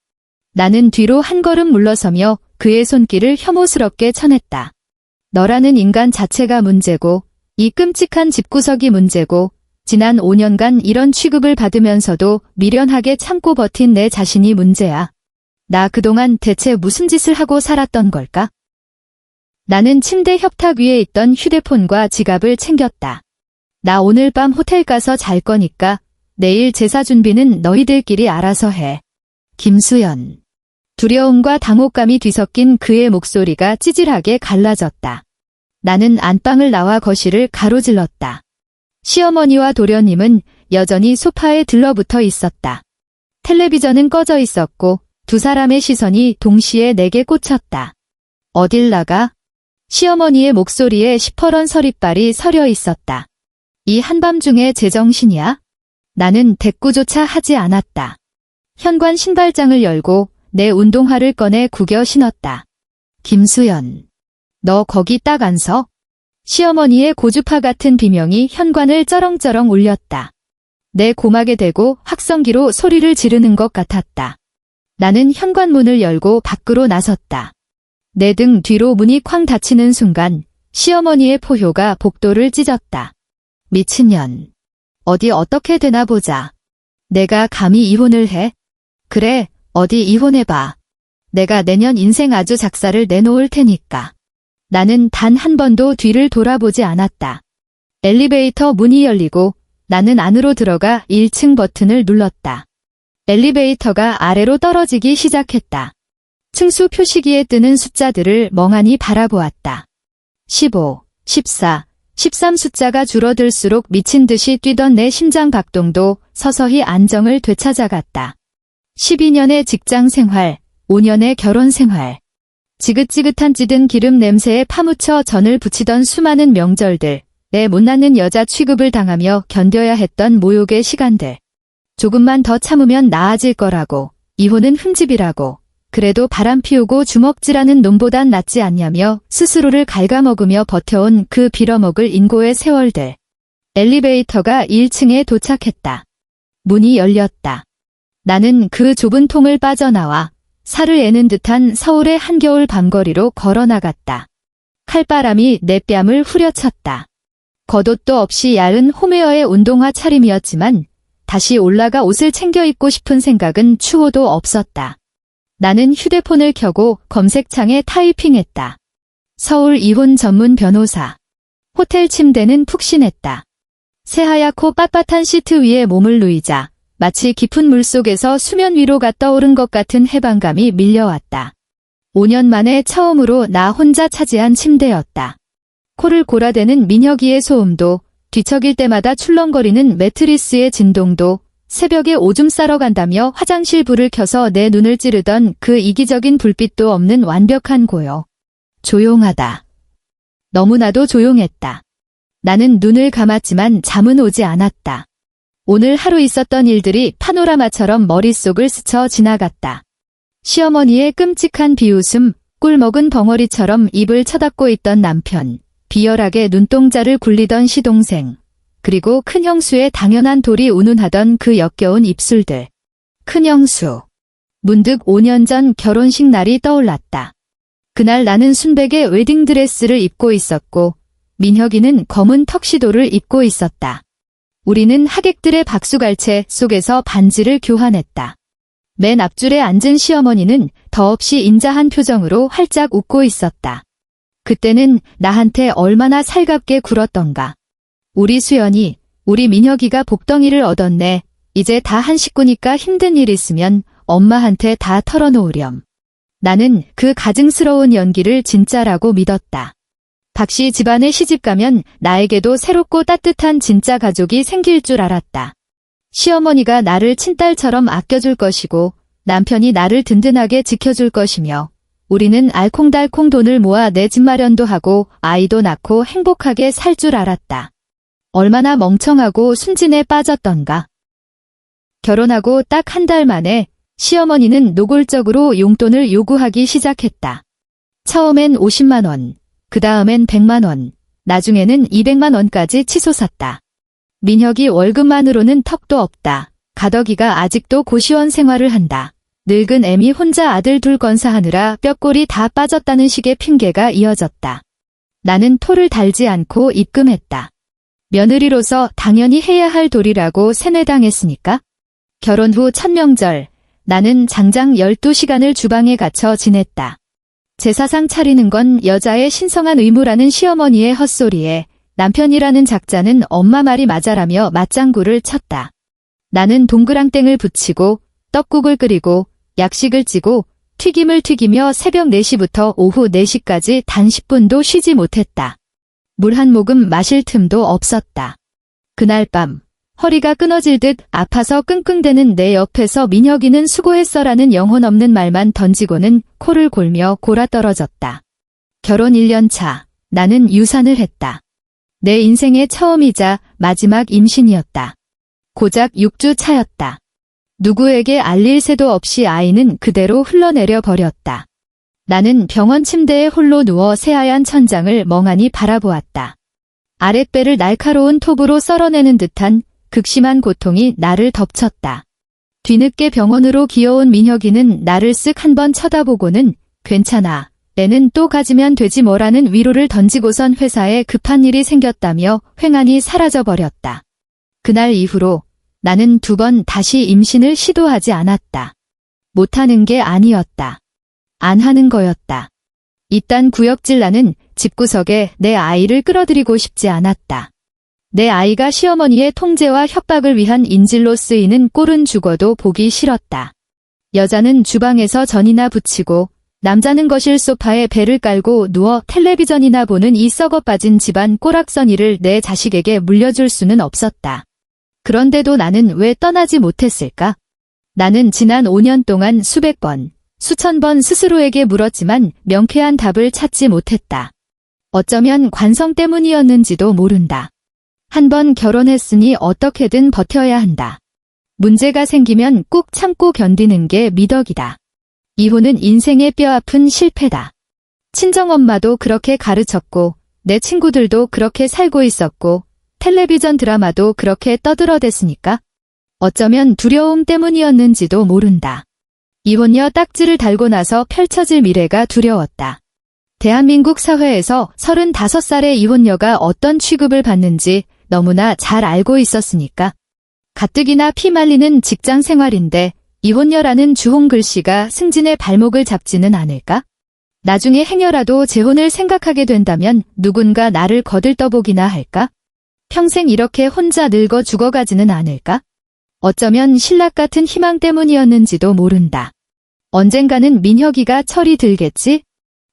나는 뒤로 한 걸음 물러서며 그의 손길을 혐오스럽게 쳐냈다. 너라는 인간 자체가 문제고, 이 끔찍한 집구석이 문제고, 지난 5년간 이런 취급을 받으면서도 미련하게 참고 버틴 내 자신이 문제야. 나 그동안 대체 무슨 짓을 하고 살았던 걸까? 나는 침대 협탁 위에 있던 휴대폰과 지갑을 챙겼다. 나 오늘 밤 호텔 가서 잘 거니까 내일 제사 준비는 너희들끼리 알아서 해. 김수연. 두려움과 당혹감이 뒤섞인 그의 목소리가 찌질하게 갈라졌다. 나는 안방을 나와 거실을 가로질렀다. 시어머니와 도련님은 여전히 소파에 들러붙어 있었다. 텔레비전은 꺼져 있었고 두 사람의 시선이 동시에 내게 꽂혔다. 어딜 나가? 시어머니의 목소리에 시퍼런 서릿발이 서려 있었다. 이 한밤중에 제정신이야? 나는 대꾸조차 하지 않았다. 현관 신발장을 열고 내 운동화를 꺼내 구겨 신었다. 김수연. 너 거기 딱 안 서? 시어머니의 고주파 같은 비명이 현관을 쩌렁쩌렁 울렸다. 내 고막에 대고 확성기로 소리를 지르는 것 같았다. 나는 현관문을 열고 밖으로 나섰다. 내 등 뒤로 문이 쾅 닫히는 순간 시어머니의 포효가 복도를 찢었다. 미친년. 어디 어떻게 되나 보자. 내가 감히 이혼을 해? 그래, 어디 이혼해봐. 내가 내년 인생 아주 작사를 내놓을 테니까. 나는 단 한 번도 뒤를 돌아보지 않았다. 엘리베이터 문이 열리고 나는 안으로 들어가 1층 버튼을 눌렀다. 엘리베이터가 아래로 떨어지기 시작했다. 층수 표시기에 뜨는 숫자들을 멍하니 바라보았다. 15, 14, 13 숫자가 줄어들수록 미친 듯이 뛰던 내 심장 박동도 서서히 안정을 되찾아갔다. 12년의 직장 생활, 5년의 결혼 생활. 지긋지긋한 찌든 기름 냄새에 파묻혀 전을 부치던 수많은 명절들, 내 못났는 여자 취급을 당하며 견뎌야 했던 모욕의 시간들. 조금만 더 참으면 나아질 거라고, 이혼은 흠집이라고, 그래도 바람 피우고 주먹질하는 놈보단 낫지 않냐며 스스로를 갉아먹으며 버텨온 그 빌어먹을 인고의 세월들. 엘리베이터가 1층에 도착했다. 문이 열렸다. 나는 그 좁은 통을 빠져나와 살을 애는 듯한 서울의 한겨울 밤거리로 걸어나갔다. 칼바람이 내 뺨을 후려쳤다. 겉옷도 없이 야른 홈웨어의 운동화 차림이었지만 다시 올라가 옷을 챙겨 입고 싶은 생각은 추호도 없었다. 나는 휴대폰을 켜고 검색창에 타이핑했다. 서울 이혼 전문 변호사. 호텔 침대는 푹신했다. 새하얗고 빳빳한 시트 위에 몸을 누이자 마치 깊은 물속에서 수면 위로가 떠오른 것 같은 해방감이 밀려왔다. 5년 만에 처음으로 나 혼자 차지한 침대였다. 코를 골아대는 민혁이의 소음도, 뒤척일 때마다 출렁거리는 매트리스의 진동도, 새벽에 오줌 싸러 간다며 화장실 불을 켜서 내 눈을 찌르던 그 이기적인 불빛도 없는 완벽한 고요. 조용하다. 너무나도 조용했다. 나는 눈을 감았지만 잠은 오지 않았다. 오늘 하루 있었던 일들이 파노라마처럼 머릿속을 스쳐 지나갔다. 시어머니의 끔찍한 비웃음, 꿀먹은 벙어리처럼 입을 쳐닫고 있던 남편, 비열하게 눈동자를 굴리던 시동생, 그리고 큰형수의 당연한 도리 운운하던 그 역겨운 입술들. 큰형수. 문득 5년 전 결혼식 날이 떠올랐다. 그날 나는 순백의 웨딩드레스를 입고 있었고 민혁이는 검은 턱시도를 입고 있었다. 우리는 하객들의 박수갈채 속에서 반지를 교환했다. 맨 앞줄에 앉은 시어머니는 더없이 인자한 표정으로 활짝 웃고 있었다. 그때는 나한테 얼마나 살갑게 굴었던가. 우리 수연이, 우리 민혁이가 복덩이를 얻었네. 이제 다 한 식구니까 힘든 일 있으면 엄마한테 다 털어놓으렴. 나는 그 가증스러운 연기를 진짜라고 믿었다. 박씨 집안에 시집가면 나에게도 새롭고 따뜻한 진짜 가족이 생길 줄 알았다. 시어머니가 나를 친딸처럼 아껴줄 것이고 남편이 나를 든든하게 지켜줄 것이며 우리는 알콩달콩 돈을 모아 내 집 마련도 하고 아이도 낳고 행복하게 살 줄 알았다. 얼마나 멍청하고 순진에 빠졌던가. 결혼하고 딱 한 달 만에 시어머니는 노골적으로 용돈을 요구하기 시작했다. 처음엔 50만 원, 그 다음엔 100만 원, 나중에는 200만 원까지 치솟았다. 민혁이 월급만으로는 턱도 없다. 가덕이가 아직도 고시원 생활을 한다. 늙은 애미 혼자 아들 둘 건사하느라 뼈골이 다 빠졌다는 식의 핑계가 이어졌다. 나는 토를 달지 않고 입금했다. 며느리로서 당연히 해야 할 도리라고 세뇌당했으니까. 결혼 후 첫 명절, 나는 장장 12시간을 주방에 갇혀 지냈다. 제사상 차리는 건 여자의 신성한 의무라는 시어머니의 헛소리에 남편이라는 작자는 엄마 말이 맞아라며 맞장구를 쳤다. 나는 동그랑땡을 부치고 떡국을 끓이고 약식을 찌고 튀김을 튀기며 새벽 4시부터 오후 4시까지 단 10분도 쉬지 못했다. 물 한 모금 마실 틈도 없었다. 그날 밤 허리가 끊어질 듯 아파서 끙끙대는 내 옆에서 민혁이는 수고했어라는 영혼 없는 말만 던지고는 코를 골며 골아떨어졌다. 결혼 1년 차, 나는 유산을 했다. 내 인생의 처음이자 마지막 임신이었다. 고작 6주 차였다. 누구에게 알릴 새도 없이 아이는 그대로 흘러내려 버렸다. 나는 병원 침대에 홀로 누워 새하얀 천장을 멍하니 바라보았다. 아랫배를 날카로운 톱으로 썰어내는 듯한 극심한 고통이 나를 덮쳤다. 뒤늦게 병원으로 기어온 민혁이는 나를 쓱 한번 쳐다보고는 괜찮아, 애는 또 가지면 되지 뭐라는 위로를 던지고선 회사에 급한 일이 생겼다며 횡하니 사라져버렸다. 그날 이후로 나는 2번 다시 임신을 시도하지 않았다. 못하는 게 아니었다. 안 하는 거였다. 이딴 구역질 나는 집구석에 내 아이를 끌어들이고 싶지 않았다. 내 아이가 시어머니의 통제와 협박을 위한 인질로 쓰이는 꼴은 죽어도 보기 싫었다. 여자는 주방에서 전이나 부치고 남자는 거실 소파에 배를 깔고 누워 텔레비전이나 보는 이 썩어 빠진 집안 꼬락서니를 내 자식에게 물려줄 수는 없었다. 그런데도 나는 왜 떠나지 못했을까? 나는 지난 5년 동안 수백 번, 수천 번 스스로에게 물었지만 명쾌한 답을 찾지 못했다. 어쩌면 관성 때문이었는지도 모른다. 한 번 결혼했으니 어떻게든 버텨야 한다. 문제가 생기면 꾹 참고 견디는 게 미덕이다. 이혼은 인생의 뼈아픈 실패다. 친정엄마도 그렇게 가르쳤고 내 친구들도 그렇게 살고 있었고 텔레비전 드라마도 그렇게 떠들어댔으니까 어쩌면 두려움 때문이었는지도 모른다. 이혼녀 딱지를 달고 나서 펼쳐질 미래가 두려웠다. 대한민국 사회에서 35살의 이혼녀가 어떤 취급을 받는지 너무나 잘 알고 있었으니까. 가뜩이나 피말리는 직장 생활인데 이혼녀라는 주홍 글씨가 승진의 발목을 잡지는 않을까? 나중에 행여라도 재혼을 생각하게 된다면 누군가 나를 거들떠보기나 할까? 평생 이렇게 혼자 늙어 죽어가지는 않을까? 어쩌면 신락 같은 희망 때문이었는지도 모른다. 언젠가는 민혁이가 철이 들겠지?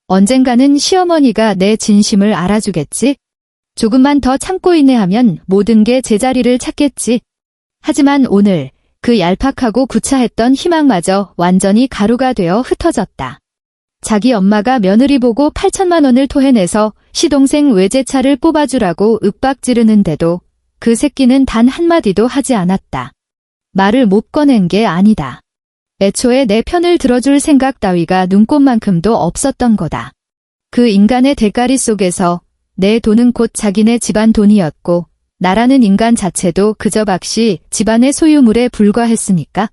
언젠가는 시어머니가 내 진심을 알아주겠지? 조금만 더 참고 인내하면 모든 게 제자리를 찾겠지. 하지만 오늘 그 얄팍하고 구차했던 희망마저 완전히 가루가 되어 흩어졌다. 자기 엄마가 며느리 보고 8천만 원을 토해내서 시동생 외제차를 뽑아주라고 윽박 지르는데도 그 새끼는 단 한마디도 하지 않았다. 말을 못 꺼낸 게 아니다. 애초에 내 편을 들어줄 생각 따위가 눈꼽만큼도 없었던 거다. 그 인간의 대가리 속에서 내 돈은 곧 자기네 집안 돈이었고 나라는 인간 자체도 그저 박씨 집안의 소유물에 불과했으니까.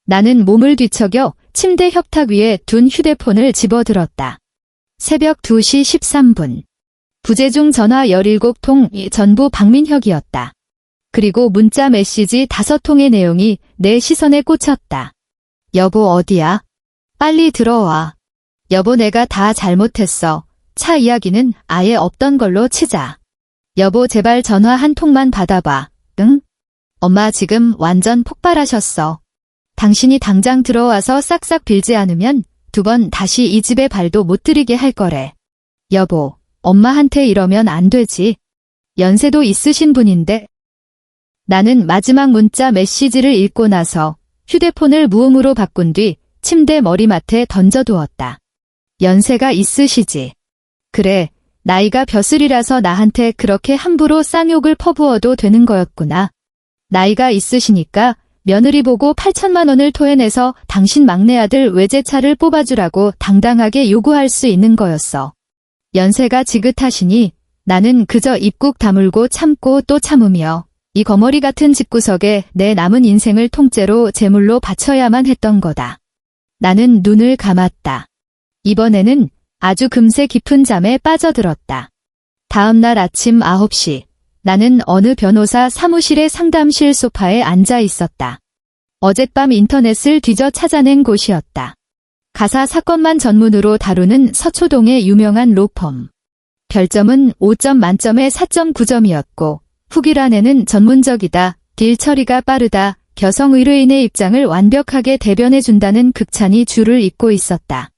나는 몸을 뒤척여 침대 협탁 위에 둔 휴대폰을 집어들었다. 새벽 2시 13분. 부재중 전화 17통이 전부 박민혁이었다. 그리고 문자 메시지 5통의 내용이 내 시선에 꽂혔다. 여보 어디야? 빨리 들어와. 여보 내가 다 잘못했어. 차 이야기는 아예 없던 걸로 치자. 여보 제발 전화 한 통만 받아봐. 응? 엄마 지금 완전 폭발하셨어. 당신이 당장 들어와서 싹싹 빌지 않으면 2번 다시 이 집에 발도 못 들이게 할 거래. 여보, 엄마한테 이러면 안 되지. 연세도 있으신 분인데. 나는 마지막 문자 메시지를 읽고 나서 휴대폰을 무음으로 바꾼 뒤 침대 머리맡에 던져두었다. 연세가 있으시지. 그래, 나이가 벼슬이라서 나한테 그렇게 함부로 쌍욕을 퍼부어도 되는 거였구나. 나이가 있으시니까 며느리 보고 8천만 원을 토해내서 당신 막내 아들 외제차를 뽑아주라고 당당하게 요구할 수 있는 거였어. 연세가 지긋하시니 나는 그저 입국 다물고 참고 또 참으며 이 거머리 같은 집구석에 내 남은 인생을 통째로 제물로 바쳐야만 했던 거다. 나는 눈을 감았다. 이번에는 아주 금세 깊은 잠에 빠져들었다. 다음 날 아침 9시, 나는 어느 변호사 사무실의 상담실 소파에 앉아 있었다. 어젯밤 인터넷을 뒤져 찾아낸 곳이었다. 가사 사건만 전문으로 다루는 서초동의 유명한 로펌. 별점은 5점 만점에 4.9점이었고 후기란에는 전문적이다, 딜 처리가 빠르다, 여성 의뢰인의 입장을 완벽하게 대변해준다는 극찬이 줄을 잇고 있었다.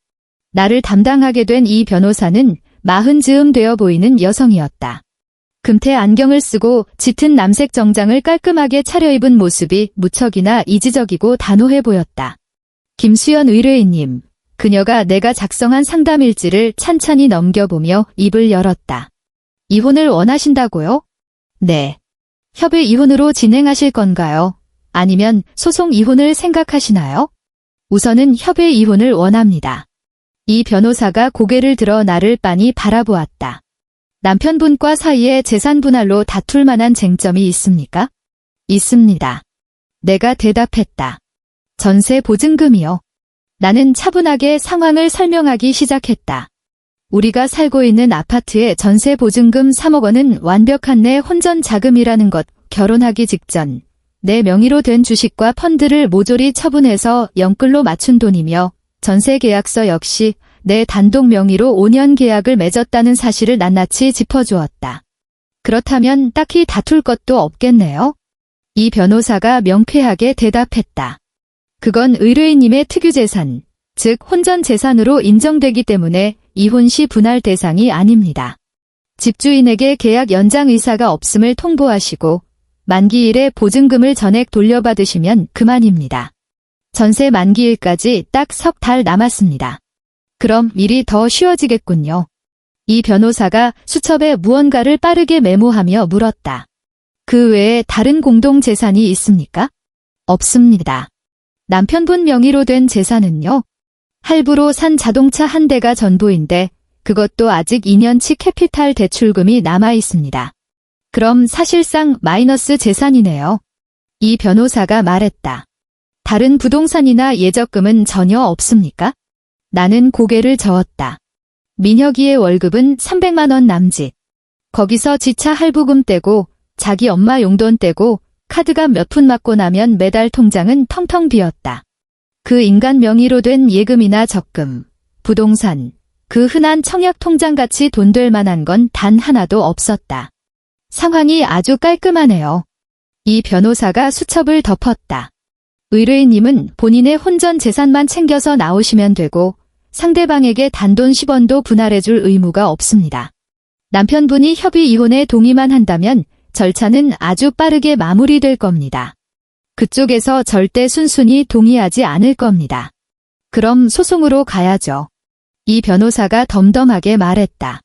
나를 담당하게 된 이 변호사는 40즈음 되어 보이는 여성이었다. 금태 안경을 쓰고 짙은 남색 정장을 깔끔하게 차려입은 모습이 무척이나 이지적이고 단호해 보였다. 김수연 의뢰인님, 그녀가 내가 작성한 상담 일지를 찬찬히 넘겨보며 입을 열었다. 이혼을 원하신다고요? 네. 협의 이혼으로 진행하실 건가요? 아니면 소송 이혼을 생각하시나요? 우선은 협의 이혼을 원합니다. 이 변호사가 고개를 들어 나를 빤히 바라보았다. 남편분과 사이에 재산 분할로 다툴 만한 쟁점이 있습니까? 있습니다. 내가 대답했다. 전세 보증금이요. 나는 차분하게 상황을 설명하기 시작했다. 우리가 살고 있는 아파트의 전세 보증금 3억 원은 완벽한 내 혼전 자금이라는 것, 결혼하기 직전 내 명의로 된 주식과 펀드를 모조리 처분해서 영끌로 맞춘 돈이며 전세 계약서 역시 내 단독 명의로 5년 계약을 맺었다는 사실을 낱낱이 짚어주었다. 그렇다면 딱히 다툴 것도 없겠네요? 이 변호사가 명쾌하게 대답했다. 그건 의뢰인님의 특유재산, 즉 혼전 재산으로 인정되기 때문에 이혼 시 분할 대상이 아닙니다. 집주인에게 계약 연장 의사가 없음을 통보하시고 만기일에 보증금을 전액 돌려받으시면 그만입니다. 전세 만기일까지 딱 석 달 남았습니다. 그럼 일이 더 쉬워지겠군요. 이 변호사가 수첩에 무언가를 빠르게 메모하며 물었다. 그 외에 다른 공동재산이 있습니까? 없습니다. 남편분 명의로 된 재산은요? 할부로 산 자동차 한 대가 전부인데 그것도 아직 2년치 캐피탈 대출금이 남아 있습니다. 그럼 사실상 마이너스 재산이네요. 이 변호사가 말했다. 다른 부동산이나 예적금은 전혀 없습니까? 나는 고개를 저었다. 민혁이의 월급은 300만 원 남짓. 거기서 지차 할부금 떼고 자기 엄마 용돈 떼고 카드값 몇 푼 맞고 나면 매달 통장은 텅텅 비었다. 그 인간 명의로 된 예금이나 적금, 부동산, 그 흔한 청약 통장같이 돈 될 만한 건 단 하나도 없었다. 상황이 아주 깔끔하네요. 이 변호사가 수첩을 덮었다. 의뢰인님은 본인의 혼전 재산만 챙겨서 나오시면 되고 상대방에게 단돈 10원도 분할해줄 의무가 없습니다. 남편분이 협의 이혼에 동의만 한다면 절차는 아주 빠르게 마무리될 겁니다. 그쪽에서 절대 순순히 동의하지 않을 겁니다. 그럼 소송으로 가야죠. 이 변호사가 덤덤하게 말했다.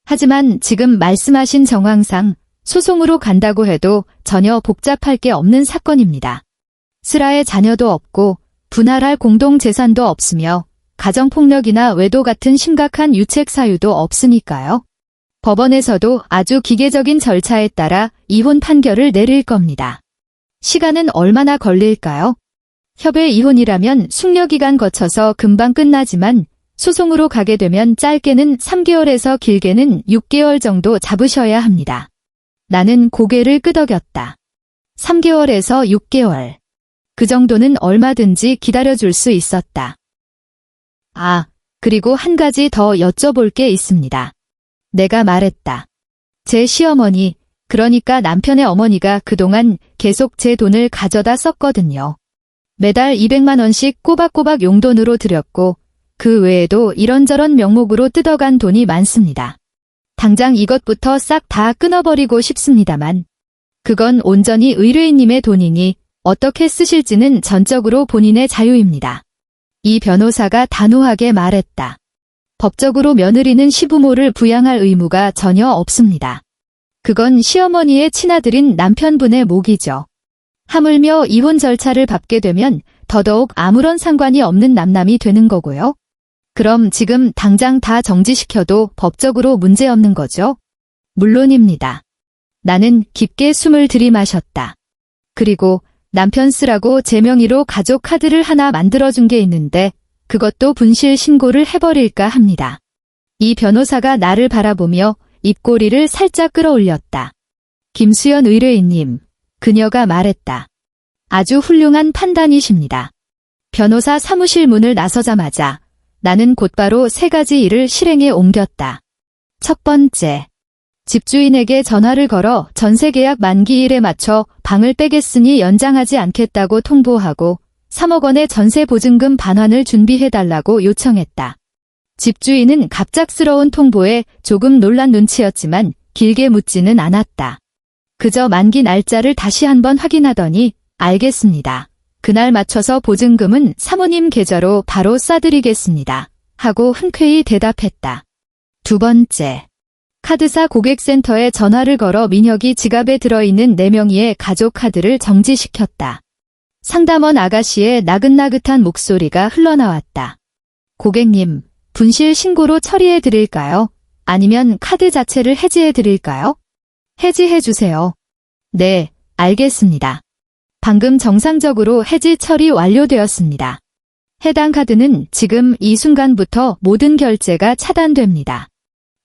하지만 지금 말씀하신 정황상 소송으로 간다고 해도 전혀 복잡할 게 없는 사건입니다. 슬아의 자녀도 없고 분할할 공동재산도 없으며 가정폭력이나 외도 같은 심각한 유책 사유도 없으니까요. 법원에서도 아주 기계적인 절차에 따라 이혼 판결을 내릴 겁니다. 시간은 얼마나 걸릴까요? 협의 이혼이라면 숙려기간 거쳐서 금방 끝나지만 소송으로 가게 되면 짧게는 3개월에서 길게는 6개월 정도 잡으셔야 합니다. 나는 고개를 끄덕였다. 3개월에서 6개월. 그 정도는 얼마든지 기다려줄 수 있었다. 아, 그리고 한 가지 더 여쭤볼 게 있습니다. 내가 말했다. 제 시어머니, 그러니까 남편의 어머니가 그동안 계속 제 돈을 가져다 썼거든요. 매달 200만 원씩 꼬박꼬박 용돈으로 드렸고 그 외에도 이런저런 명목으로 뜯어간 돈이 많습니다. 당장 이것부터 싹 다 끊어버리고 싶습니다만 그건 온전히 의뢰인님의 돈이니 어떻게 쓰실지는 전적으로 본인의 자유입니다. 이 변호사가 단호하게 말했다. 법적으로 며느리는 시부모를 부양할 의무가 전혀 없습니다. 그건 시어머니의 친아들인 남편분의 몫이죠. 하물며 이혼 절차를 밟게 되면 더더욱 아무런 상관이 없는 남남이 되는 거고요. 그럼 지금 당장 다 정지시켜도 법적으로 문제없는 거죠? 물론입니다. 나는 깊게 숨을 들이마셨다. 그리고 남편 쓰라고 제 명의로 가족 카드를 하나 만들어준 게 있는데 그것도 분실 신고를 해버릴까 합니다. 이 변호사가 나를 바라보며 입꼬리를 살짝 끌어올렸다. 김수연 의뢰인님, 그녀가 말했다. 아주 훌륭한 판단이십니다. 변호사 사무실 문을 나서자마자 나는 곧바로 3가지 일을 실행에 옮겼다. 첫 번째, 집주인에게 전화를 걸어 전세계약 만기일에 맞춰 방을 빼겠으니 연장하지 않겠다고 통보하고 3억 원의 전세보증금 반환을 준비해달라고 요청했다. 집주인은 갑작스러운 통보에 조금 놀란 눈치였지만 길게 묻지는 않았다. 그저 만기 날짜를 다시 한번 확인하더니 알겠습니다. 그날 맞춰서 보증금은 사모님 계좌로 바로 싸드리겠습니다. 하고 흔쾌히 대답했다. 두 번째, 카드사 고객센터에 전화를 걸어 민혁이 지갑에 들어있는 4명의 가족 카드를 정지시켰다. 상담원 아가씨의 나긋나긋한 목소리가 흘러나왔다. 고객님, 분실 신고로 처리해 드릴까요? 아니면 카드 자체를 해지해 드릴까요? 해지해 주세요. 네, 알겠습니다. 방금 정상적으로 해지 처리 완료되었습니다. 해당 카드는 지금 이 순간부터 모든 결제가 차단됩니다.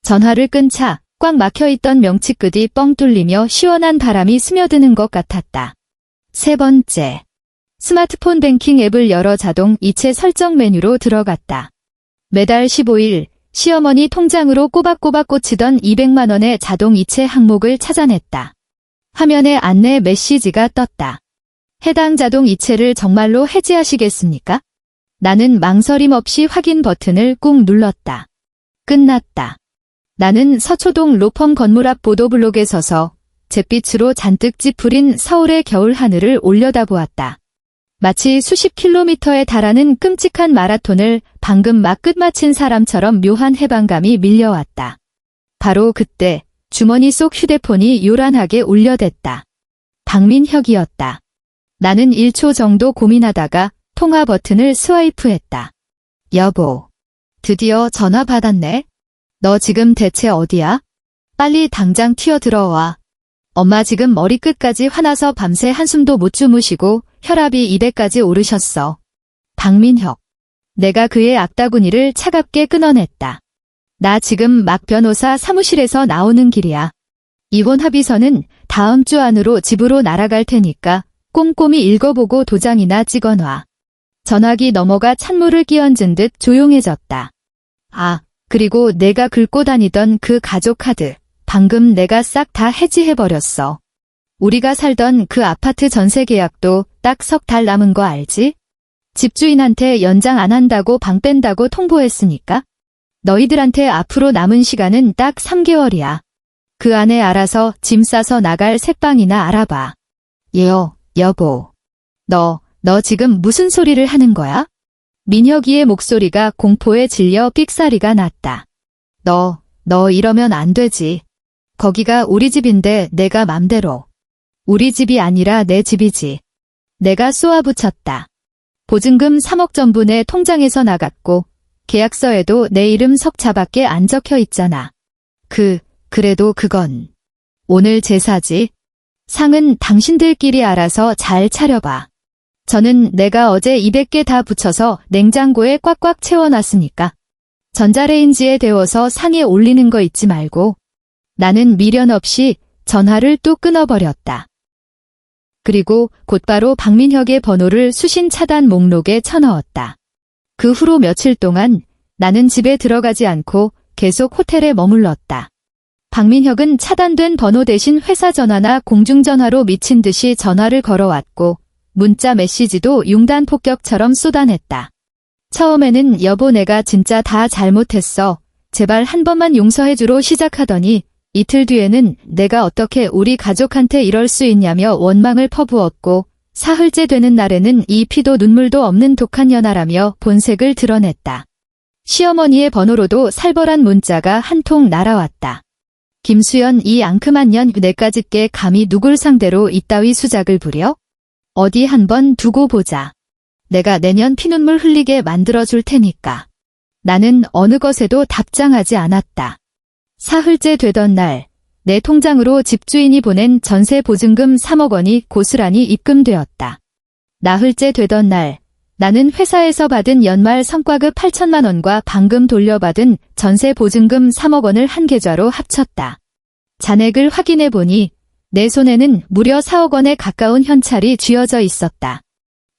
전화를 끊자 꽉 막혀있던 명치 끝이 뻥 뚫리며 시원한 바람이 스며드는 것 같았다. 세 번째, 스마트폰 뱅킹 앱을 열어 자동 이체 설정 메뉴로 들어갔다. 매달 15일 시어머니 통장으로 꼬박꼬박 꽂히던 200만 원의 자동 이체 항목을 찾아냈다. 화면에 안내 메시지가 떴다. 해당 자동 이체를 정말로 해지하시겠습니까? 나는 망설임 없이 확인 버튼을 꾹 눌렀다. 끝났다. 나는 서초동 로펌 건물 앞 보도블록에 서서 잿빛으로 잔뜩 찌푸린 서울의 겨울 하늘을 올려다보았다. 마치 수십 킬로미터에 달하는 끔찍한 마라톤을 방금 막 끝마친 사람처럼 묘한 해방감이 밀려왔다. 바로 그때 주머니 속 휴대폰이 요란하게 울려댔다. 박민혁이었다. 나는 1초 정도 고민하다가 통화 버튼을 스와이프했다. 여보, 드디어 전화 받았네. 너 지금 대체 어디야? 빨리 당장 튀어들어와. 엄마 지금 머리끝까지 화나서 밤새 한숨도 못 주무시고 혈압이 200까지 오르셨어. 박민혁. 내가 그의 악다구니를 차갑게 끊어냈다. 나 지금 막 변호사 사무실에서 나오는 길이야. 이혼 합의서는 다음 주 안으로 집으로 날아갈 테니까 꼼꼼히 읽어보고 도장이나 찍어놔. 전화기 너머가 찬물을 끼얹은 듯 조용해졌다. 아, 그리고 내가 긁고 다니던 그 가족 카드. 방금 내가 싹 다 해지해버렸어. 우리가 살던 그 아파트 전세 계약도 딱 석 달 남은 거 알지? 집주인한테 연장 안 한다고 방 뺀다고 통보했으니까. 너희들한테 앞으로 남은 시간은 딱 3개월이야. 그 안에 알아서 짐 싸서 나갈 새방이나 알아봐. 여보. 너 지금 무슨 소리를 하는 거야? 민혁이의 목소리가 공포에 질려 삑사리가 났다. 너 이러면 안 되지. 거기가 우리 집인데 내가 맘대로. 우리 집이 아니라 내 집이지. 내가 쏘아붙였다. 보증금 3억 전부 내 통장에서 나갔고 계약서에도 내 이름 석자밖에 안 적혀 있잖아. 그래도 그건 오늘 제사지. 상은 당신들끼리 알아서 잘 차려봐. 저는 내가 어제 200개 다 붙여서 냉장고에 꽉꽉 채워놨으니까. 전자레인지에 데워서 상에 올리는 거 잊지 말고. 나는 미련 없이 전화를 뚝 끊어버렸다. 그리고 곧바로 박민혁의 번호를 수신 차단 목록에 쳐넣었다. 그 후로 며칠 동안 나는 집에 들어가지 않고 계속 호텔에 머물렀다. 박민혁은 차단된 번호 대신 회사 전화나 공중전화로 미친 듯이 전화를 걸어왔고 문자 메시지도 융단 폭격처럼 쏟아냈다. 처음에는 여보 내가 진짜 다 잘못했어. 제발 한 번만 용서해주로 시작하더니 이틀 뒤에는 내가 어떻게 우리 가족한테 이럴 수 있냐며 원망을 퍼부었고 사흘째 되는 날에는 이 피도 눈물도 없는 독한 연하라며 본색을 드러냈다. 시어머니의 번호로도 살벌한 문자가 한 통 날아왔다. 김수연 이 앙큼한 년 내까짓 게 감히 누굴 상대로 이따위 수작을 부려? 어디 한번 두고 보자. 내가 내년 피눈물 흘리게 만들어줄 테니까. 나는 어느 것에도 답장하지 않았다. 사흘째 되던 날, 내 통장으로 집주인이 보낸 전세 보증금 3억 원이 고스란히 입금되었다. 나흘째 되던 날, 나는 회사에서 받은 연말 성과급 8천만 원과 방금 돌려받은 전세 보증금 3억 원을 한 계좌로 합쳤다. 잔액을 확인해 보니 내 손에는 무려 4억 원에 가까운 현찰이 쥐어져 있었다.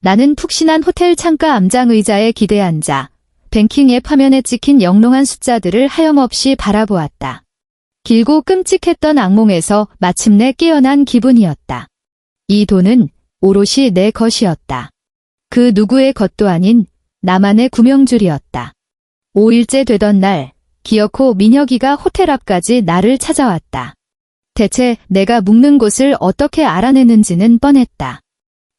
나는 푹신한 호텔 창가 암장 의자에 기대앉아 뱅킹 앱 화면에 찍힌 영롱한 숫자들을 하염없이 바라보았다. 길고 끔찍했던 악몽에서 마침내 깨어난 기분이었다. 이 돈은 오롯이 내 것이었다. 그 누구의 것도 아닌 나만의 구명줄이었다. 5일째 되던 날, 기어코 민혁이가 호텔 앞까지 나를 찾아왔다. 대체 내가 묵는 곳을 어떻게 알아내는지는 뻔했다.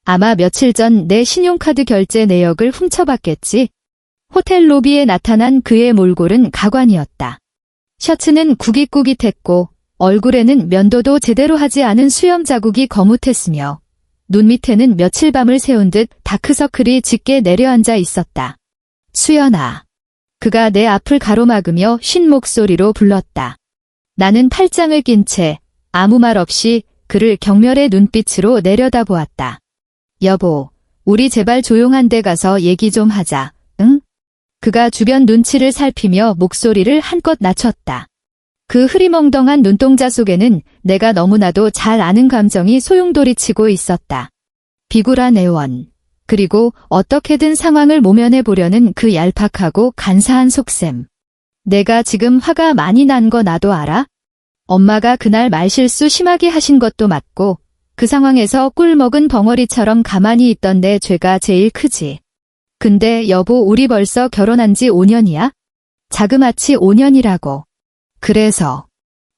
아마 며칠 전 내 신용카드 결제 내역을 훔쳐봤겠지. 호텔 로비에 나타난 그의 몰골은 가관이었다. 셔츠는 구깃구깃했고 얼굴에는 면도도 제대로 하지 않은 수염 자국이 거뭇했으며 눈 밑에는 며칠 밤을 새운 듯 다크서클이 짙게 내려앉아 있었다. 수연아. 그가 내 앞을 가로막으며 쉰 목소리로 불렀다. 나는 팔짱을 낀 채 아무 말 없이 그를 경멸의 눈빛으로 내려다보았다. 여보, 우리 제발 조용한 데 가서 얘기 좀 하자, 응? 그가 주변 눈치를 살피며 목소리를 한껏 낮췄다. 그 흐리멍덩한 눈동자 속에는 내가 너무나도 잘 아는 감정이 소용돌이치고 있었다. 비굴한 애원, 그리고 어떻게든 상황을 모면해보려는 그 얄팍하고 간사한 속셈. 내가 지금 화가 많이 난 거 나도 알아? 엄마가 그날 말실수 심하게 하신 것도 맞고 그 상황에서 꿀 먹은 벙어리처럼 가만히 있던 내 죄가 제일 크지. 근데 여보 우리 벌써 결혼한 지 5년이야? 자그마치 5년이라고.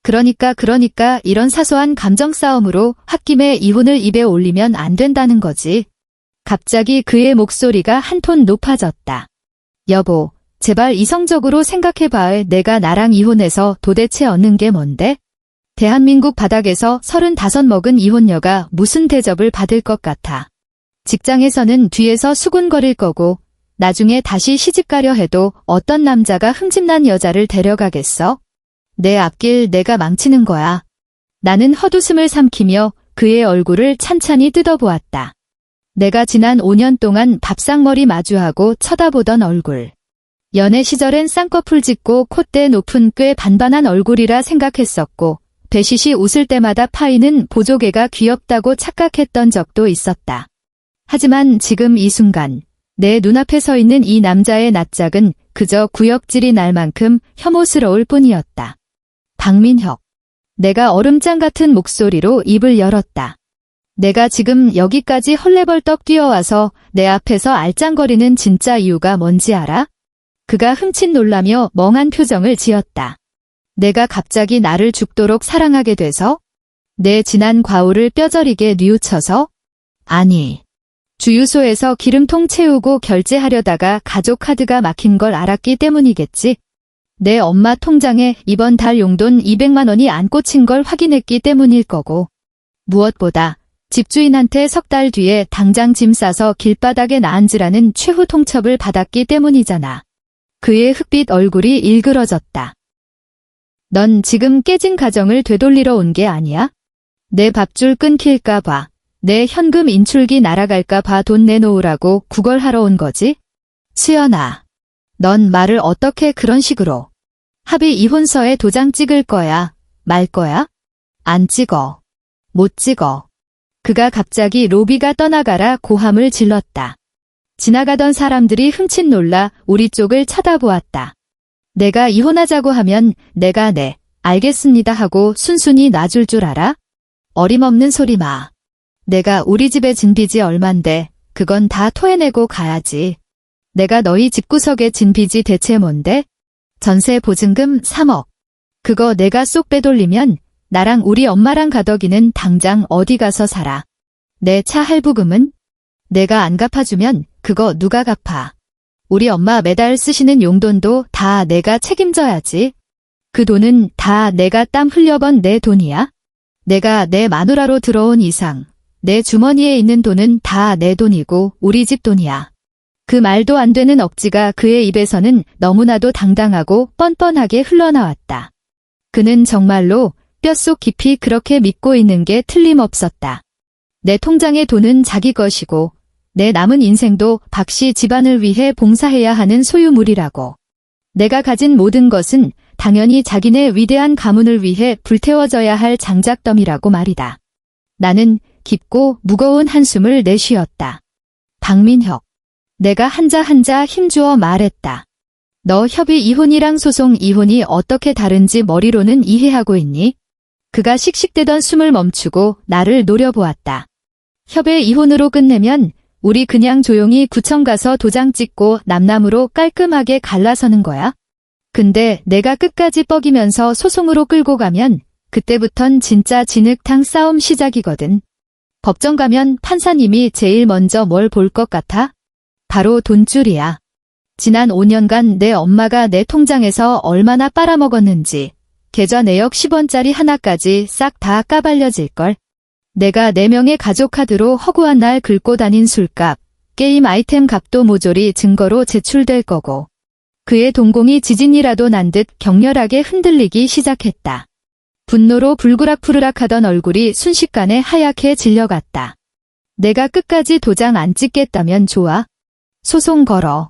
그러니까 이런 사소한 감정 싸움으로 홧김에 이혼을 입에 올리면 안 된다는 거지. 갑자기 그의 목소리가 한 톤 높아졌다. 여보, 제발 이성적으로 생각해봐. 내가 나랑 이혼해서 도대체 얻는 게 뭔데? 대한민국 바닥에서 35 먹은 이혼녀가 무슨 대접을 받을 것 같아. 직장에서는 뒤에서 수군거릴 거고 나중에 다시 시집가려 해도 어떤 남자가 흠집난 여자를 데려가겠어? 내 앞길 내가 망치는 거야. 나는 헛웃음을 삼키며 그의 얼굴을 찬찬히 뜯어보았다. 내가 지난 5년 동안 밥상머리 마주하고 쳐다보던 얼굴. 연애 시절엔 쌍꺼풀 짙고 콧대 높은 꽤 반반한 얼굴이라 생각했었고 배시시 웃을 때마다 파이는 보조개가 귀엽다고 착각했던 적도 있었다. 하지만 지금 이 순간 내 눈앞에 서 있는 이 남자의 낯짝은 그저 구역질이 날 만큼 혐오스러울 뿐이었다. 박민혁. 내가 얼음장 같은 목소리로 입을 열었다. 내가 지금 여기까지 헐레벌떡 뛰어와서 내 앞에서 알짱거리는 진짜 이유가 뭔지 알아? 그가 흠칫 놀라며 멍한 표정을 지었다. 내가 갑자기 나를 죽도록 사랑하게 돼서? 내 지난 과오를 뼈저리게 뉘우쳐서? 아니. 주유소에서 기름통 채우고 결제하려다가 가족 카드가 막힌 걸 알았기 때문이겠지. 내 엄마 통장에 이번 달 용돈 200만 원이 안 꽂힌 걸 확인했기 때문일 거고. 무엇보다 집주인한테 3달 뒤에 당장 짐 싸서 길바닥에 나앉으라는 최후 통첩을 받았기 때문이잖아. 그의 흑빛 얼굴이 일그러졌다. 넌 지금 깨진 가정을 되돌리러 온 게 아니야? 내 밥줄 끊길까 봐. 내 현금 인출기 날아갈까 봐 돈 내놓으라고 구걸하러 온 거지? 수연아, 넌 말을 어떻게 그런 식으로. 합의 이혼서에 도장 찍을 거야? 말 거야? 안 찍어. 못 찍어. 그가 갑자기 로비가 떠나가라 고함을 질렀다. 지나가던 사람들이 흠칫 놀라 우리 쪽을 쳐다보았다. 내가 이혼하자고 하면 내가 네, 알겠습니다 하고 순순히 놔줄 줄 알아? 어림없는 소리 마. 내가 우리 집에 진 빚이 얼만데 그건 다 토해내고 가야지. 내가 너희 집구석에 진 빚이 대체 뭔데? 전세 보증금 3억. 그거 내가 쏙 빼돌리면 나랑 우리 엄마랑 가덕이는 당장 어디 가서 살아. 내 차 할부금은? 내가 안 갚아주면 그거 누가 갚아. 우리 엄마 매달 쓰시는 용돈도 다 내가 책임져야지. 그 돈은 다 내가 땀 흘려번 내 돈이야. 내가 내 마누라로 들어온 이상 내 주머니에 있는 돈은 다 내 돈이고 우리 집 돈이야. 그 말도 안 되는 억지가 그의 입에서는 너무나도 당당하고 뻔뻔하게 흘러나왔다. 그는 정말로 뼛속 깊이 그렇게 믿고 있는 게 틀림없었다. 내 통장의 돈은 자기 것이고 내 남은 인생도 박씨 집안을 위해 봉사해야 하는 소유물이라고. 내가 가진 모든 것은 당연히 자기네 위대한 가문을 위해 불태워져야 할 장작더미라고 말이다. 나는 깊고 무거운 한숨을 내쉬었다. 박민혁. 내가 한자 한자 힘주어 말했다. 너 협의 이혼이랑 소송 이혼이 어떻게 다른지 머리로는 이해하고 있니? 그가 씩씩대던 숨을 멈추고 나를 노려보았다. 협의 이혼으로 끝내면 우리 그냥 조용히 구청 가서 도장 찍고 남남으로 깔끔하게 갈라서는 거야? 근데 내가 끝까지 뻐기면서 소송으로 끌고 가면 그때부턴 진짜 진흙탕 싸움 시작이거든. 법정 가면 판사님이 제일 먼저 뭘 볼 것 같아? 바로 돈줄이야. 지난 5년간 내 엄마가 내 통장에서 얼마나 빨아먹었는지 계좌 내역 10원짜리 하나까지 싹 다 까발려질걸. 내가 4명의 가족 카드로 허구한 날 긁고 다닌 술값, 게임 아이템 값도 모조리 증거로 제출될 거고. 그의 동공이 지진이라도 난 듯 격렬하게 흔들리기 시작했다. 분노로 불그락푸르락 하던 얼굴이 순식간에 하얗게 질려갔다. 내가 끝까지 도장 안 찍겠다면 좋아. 소송 걸어.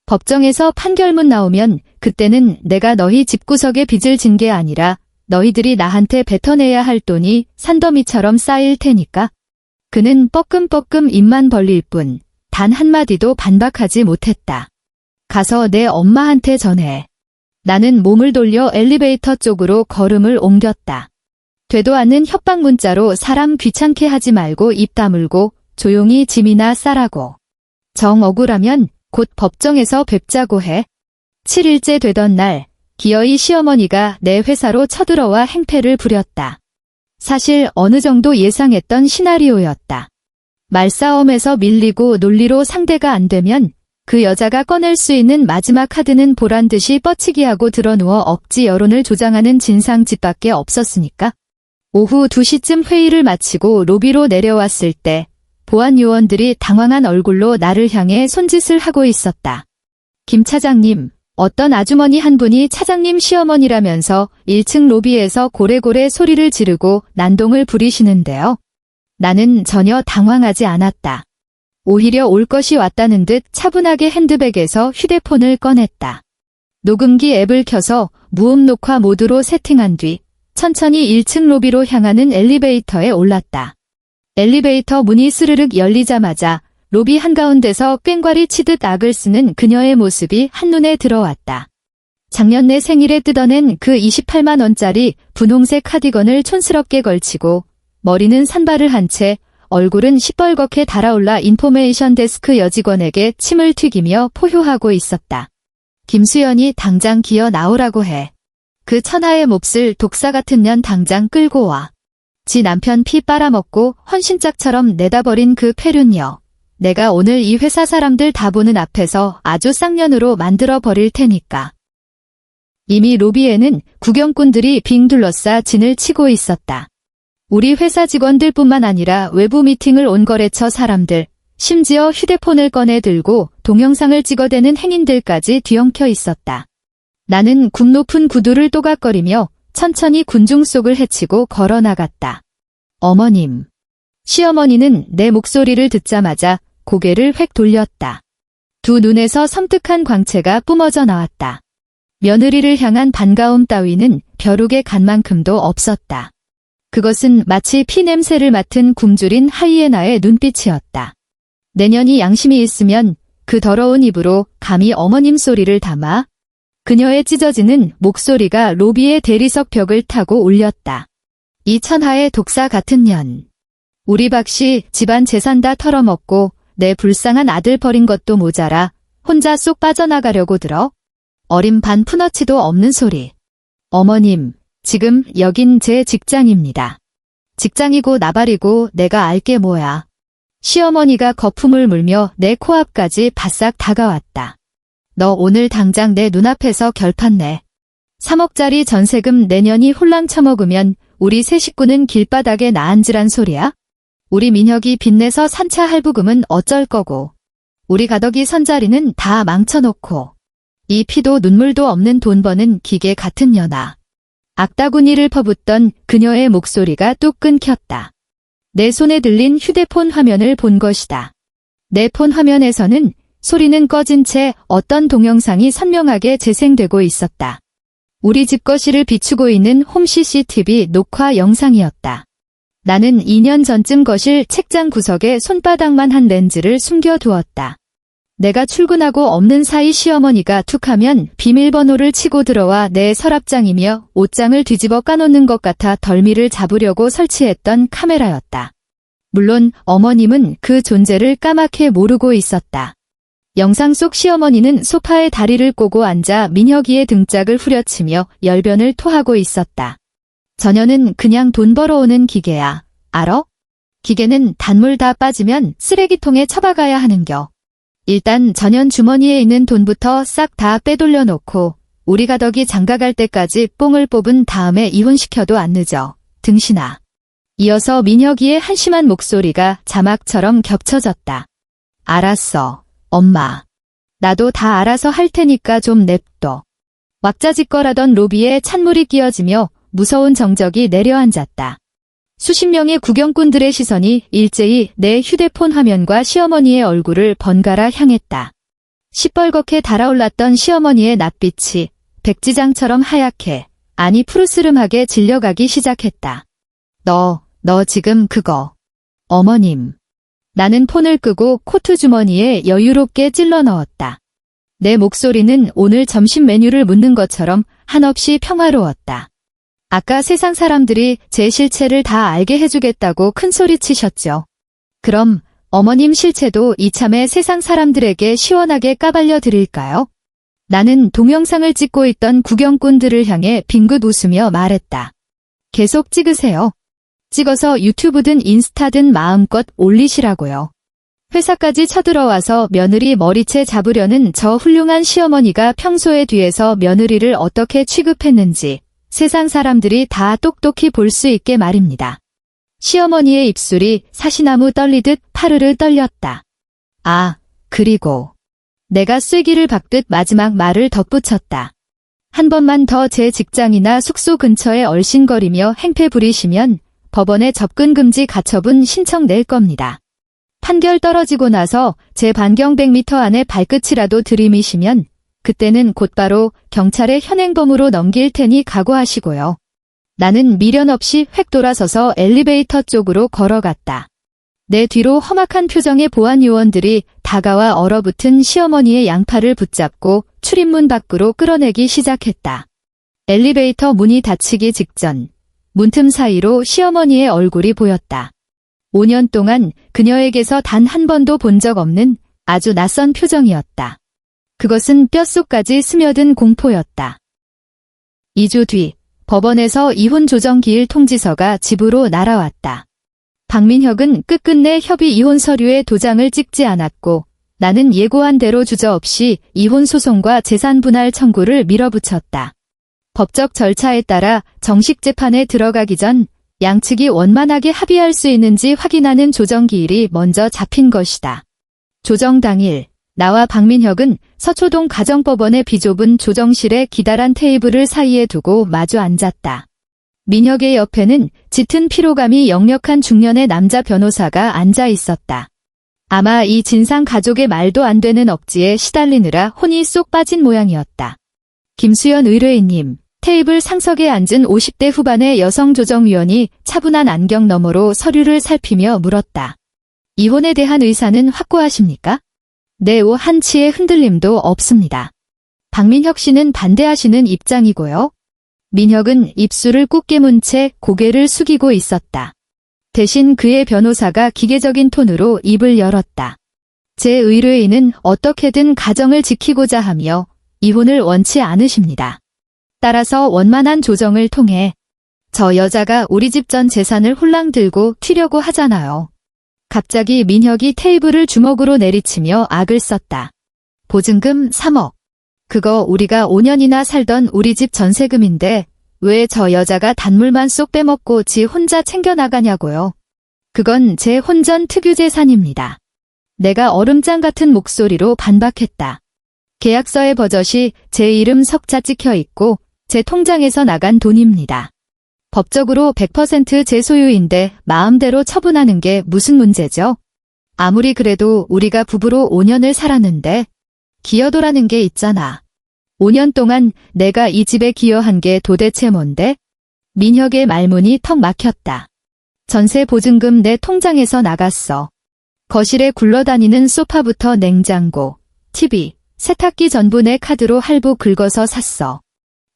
법정에서 판결문 나오면 그때는 내가 너희 집구석에 빚을 진 게 아니라 너희들이 나한테 뱉어내야 할 돈이 산더미처럼 쌓일 테니까. 그는 뻐끔뻐끔 입만 벌릴 뿐 단 한마디도 반박하지 못했다. 가서 내 엄마한테 전해. 나는 몸을 돌려 엘리베이터 쪽으로 걸음을 옮겼다. 되도 않는 협박 문자로 사람 귀찮게 하지 말고 입 다물고 조용히 짐이나 싸라고. 정 억울하면 곧 법정에서 뵙자고 해. 7일째 되던 날 기어이 시어머니가 내 회사로 쳐들어와 행패를 부렸다. 사실 어느 정도 예상했던 시나리오였다. 말싸움에서 밀리고 논리로 상대가 안 되면 그 여자가 꺼낼 수 있는 마지막 카드는 보란듯이 뻗치기하고 드러누워 억지 여론을 조장하는 진상짓밖에 없었으니까. 오후 2시쯤 회의를 마치고 로비로 내려왔을 때 보안 요원들이 당황한 얼굴로 나를 향해 손짓을 하고 있었다. 김 차장님, 어떤 아주머니 한 분이 차장님 시어머니라면서 1층 로비에서 고래고래 소리를 지르고 난동을 부리시는데요. 나는 전혀 당황하지 않았다. 오히려 올 것이 왔다는 듯 차분하게 핸드백에서 휴대폰을 꺼냈다. 녹음기 앱을 켜서 무음 녹화 모드로 세팅한 뒤 천천히 1층 로비로 향하는 엘리베이터에 올랐다. 엘리베이터 문이 스르륵 열리자마자 로비 한가운데서 꽹과리 치듯 악을 쓰는 그녀의 모습이 한눈에 들어왔다. 작년 내 생일에 뜯어낸 그 28만 원짜리 분홍색 카디건을 촌스럽게 걸치고 머리는 산발을 한 채 얼굴은 시뻘겋게 달아올라 인포메이션 데스크 여직원에게 침을 튀기며 포효하고 있었다. 김수연이 당장 기어 나오라고 해. 그 천하의 몹쓸 독사 같은 년 당장 끌고 와. 지 남편 피 빨아먹고 헌신짝처럼 내다버린 그 폐륜녀. 내가 오늘 이 회사 사람들 다 보는 앞에서 아주 쌍년으로 만들어 버릴 테니까. 이미 로비에는 구경꾼들이 빙 둘러싸 진을 치고 있었다. 우리 회사 직원들뿐만 아니라 외부 미팅을 온 거래처 사람들, 심지어 휴대폰을 꺼내 들고 동영상을 찍어대는 행인들까지 뒤엉켜 있었다. 나는 굽 높은 구두를 또각거리며 천천히 군중 속을 헤치고 걸어나갔다. 어머님. 시어머니는 내 목소리를 듣자마자 고개를 획 돌렸다. 두 눈에서 섬뜩한 광채가 뿜어져 나왔다. 며느리를 향한 반가움 따위는 벼룩의 간만큼도 없었다. 그것은 마치 피 냄새를 맡은 굶주린 하이에나의 눈빛이었다. 내년이 양심이 있으면 그 더러운 입으로 감히 어머님 소리를 담아? 그녀의 찢어지는 목소리가 로비의 대리석 벽을 타고 울렸다. 이 천하의 독사 같은 년. 우리 박씨 집안 재산 다 털어먹고 내 불쌍한 아들 버린 것도 모자라 혼자 쏙 빠져나가려고 들어? 어린 반 푸너치도 없는 소리. 어머님, 지금 여긴 제 직장입니다. 직장이고 나발이고 내가 알게 뭐야. 시어머니가 거품을 물며 내 코앞까지 바싹 다가왔다. 너 오늘 당장 내 눈앞에서 결판 내. 3억짜리 전세금 내년이 홀랑 처먹으면 우리 세 식구는 길바닥에 나앉으란 소리야? 우리 민혁이 빚내서 산차 할부금은 어쩔 거고. 우리 가덕이 선자리는 다 망쳐놓고. 이 피도 눈물도 없는 돈 버는 기계 같은 년아. 악다구니를 퍼붓던 그녀의 목소리가 뚝 끊겼다. 내 손에 들린 휴대폰 화면을 본 것이다. 내 폰 화면에서는 소리는 꺼진 채 어떤 동영상이 선명하게 재생되고 있었다. 우리 집 거실을 비추고 있는 홈 CCTV 녹화 영상이었다. 나는 2년 전쯤 거실 책장 구석에 손바닥만 한 렌즈를 숨겨두었다. 내가 출근하고 없는 사이 시어머니가 툭하면 비밀번호를 치고 들어와 내 서랍장이며 옷장을 뒤집어 까놓는 것 같아 덜미를 잡으려고 설치했던 카메라였다. 물론 어머님은 그 존재를 까맣게 모르고 있었다. 영상 속 시어머니는 소파에 다리를 꼬고 앉아 민혁이의 등짝을 후려치며 열변을 토하고 있었다. 저녀는 그냥 돈 벌어오는 기계야. 알어? 기계는 단물 다 빠지면 쓰레기통에 처박아야 하는겨. 일단 전현 주머니에 있는 돈부터 싹 다 빼돌려 놓고 우리 가덕이 장가갈 때까지 뽕을 뽑은 다음에 이혼시켜도 안 늦어. 등신아. 이어서 민혁이의 한심한 목소리가 자막처럼 겹쳐졌다. 알았어, 엄마. 나도 다 알아서 할 테니까 좀 냅둬. 왁자지껄하던 로비에 찬물이 끼어지며 무서운 정적이 내려앉았다. 수십 명의 구경꾼들의 시선이 일제히 내 휴대폰 화면과 시어머니의 얼굴을 번갈아 향했다. 시뻘겋게 달아올랐던 시어머니의 낯빛이 백지장처럼 하얗게, 아니 푸르스름하게 질려가기 시작했다. 너 지금 그거. 어머님. 나는 폰을 끄고 코트 주머니에 여유롭게 찔러 넣었다. 내 목소리는 오늘 점심 메뉴를 묻는 것처럼 한없이 평화로웠다. 아까 세상 사람들이 제 실체를 다 알게 해주겠다고 큰소리치셨죠. 그럼 어머님 실체도 이참에 세상 사람들에게 시원하게 까발려 드릴까요? 나는 동영상을 찍고 있던 구경꾼들을 향해 빙긋 웃으며 말했다. 계속 찍으세요. 찍어서 유튜브든 인스타든 마음껏 올리시라고요. 회사까지 쳐들어와서 며느리 머리채 잡으려는 저 훌륭한 시어머니가 평소에 뒤에서 며느리를 어떻게 취급했는지 세상 사람들이 다 똑똑히 볼 수 있게 말입니다. 시어머니의 입술이 사시나무 떨리듯 파르르 떨렸다. 아, 그리고 내가 쐐기를 박듯 마지막 말을 덧붙였다. 한 번만 더 제 직장이나 숙소 근처에 얼씬거리며 행패 부리시면 법원에 접근 금지 가처분 신청 낼 겁니다. 판결 떨어지고 나서 제 반경 100m 안에 발끝이라도 들이미시면 그때는 곧바로 경찰에 현행범으로 넘길 테니 각오하시고요. 나는 미련 없이 획 돌아서서 엘리베이터 쪽으로 걸어갔다. 내 뒤로 험악한 표정의 보안 요원들이 다가와 얼어붙은 시어머니의 양팔을 붙잡고 출입문 밖으로 끌어내기 시작했다. 엘리베이터 문이 닫히기 직전 문틈 사이로 시어머니의 얼굴이 보였다. 5년 동안 그녀에게서 단 한 번도 본 적 없는 아주 낯선 표정이었다. 그것은 뼛속까지 스며든 공포였다. 2주 뒤 법원에서 이혼 조정 기일 통지서가 집으로 날아왔다. 박민혁은 끝끝내 협의 이혼 서류에 도장을 찍지 않았고 나는 예고한 대로 주저없이 이혼 소송과 재산 분할 청구를 밀어붙였다. 법적 절차에 따라 정식 재판에 들어가기 전 양측이 원만하게 합의할 수 있는지 확인하는 조정기일이 먼저 잡힌 것이다. 조정 당일 나와 박민혁은 서초동 가정법원의 비좁은 조정실에 기다란 테이블을 사이에 두고 마주 앉았다. 민혁의 옆에는 짙은 피로감이 역력한 중년의 남자 변호사가 앉아 있었다. 아마 이 진상 가족의 말도 안 되는 억지에 시달리느라 혼이 쏙 빠진 모양이었다. 김수연 의뢰인님, 테이블 상석에 앉은 50대 후반의 여성 조정위원이 차분한 안경 너머로 서류를 살피며 물었다. 이혼에 대한 의사는 확고하십니까? 내 옷 한 치의 흔들림도 없습니다. 박민혁 씨는 반대하시는 입장이고요. 민혁은 입술을 꾹 깨문 채 고개를 숙이고 있었다. 대신 그의 변호사가 기계적인 톤으로 입을 열었다. 제 의뢰인은 어떻게든 가정을 지키고자 하며 이혼을 원치 않으십니다. 따라서 원만한 조정을 통해 저 여자가 우리 집 전 재산을 홀랑 들고 튀려고 하잖아요. 갑자기 민혁이 테이블을 주먹으로 내리치며 악을 썼다. 보증금 3억. 그거 우리가 5년이나 살던 우리 집 전세금인데 왜 저 여자가 단물만 쏙 빼먹고 지 혼자 챙겨나가냐고요. 그건 제 혼전 특유 재산입니다. 내가 얼음장 같은 목소리로 반박했다. 계약서에 버젓이 제 이름 석자 찍혀 있고 제 통장에서 나간 돈입니다. 법적으로 100% 제 소유인데 마음대로 처분하는 게 무슨 문제죠? 아무리 그래도 우리가 부부로 5년을 살았는데 기여도라는 게 있잖아. 5년 동안 내가 이 집에 기여한 게 도대체 뭔데? 민혁의 말문이 턱 막혔다. 전세 보증금 내 통장에서 나갔어. 거실에 굴러다니는 소파부터 냉장고, TV, 세탁기 전부 내 카드로 할부 긁어서 샀어.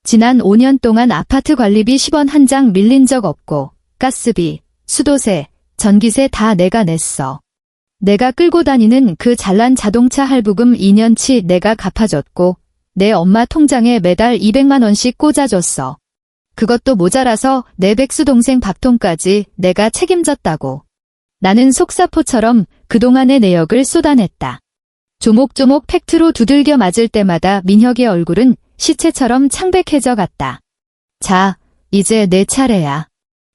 지난 5년 동안 아파트 관리비 10원 한 장 밀린 적 없고 가스비, 수도세, 전기세 다 내가 냈어. 내가 끌고 다니는 그 잘난 자동차 할부금 2년치 내가 갚아줬고 내 엄마 통장에 매달 200만 원씩 꽂아줬어. 그것도 모자라서 내 백수 동생 밥통까지 내가 책임졌다고. 나는 속사포처럼 그동안의 내역을 쏟아냈다. 조목조목 팩트로 두들겨 맞을 때마다 민혁의 얼굴은 시체처럼 창백해져 갔다. 자, 이제 내 차례야.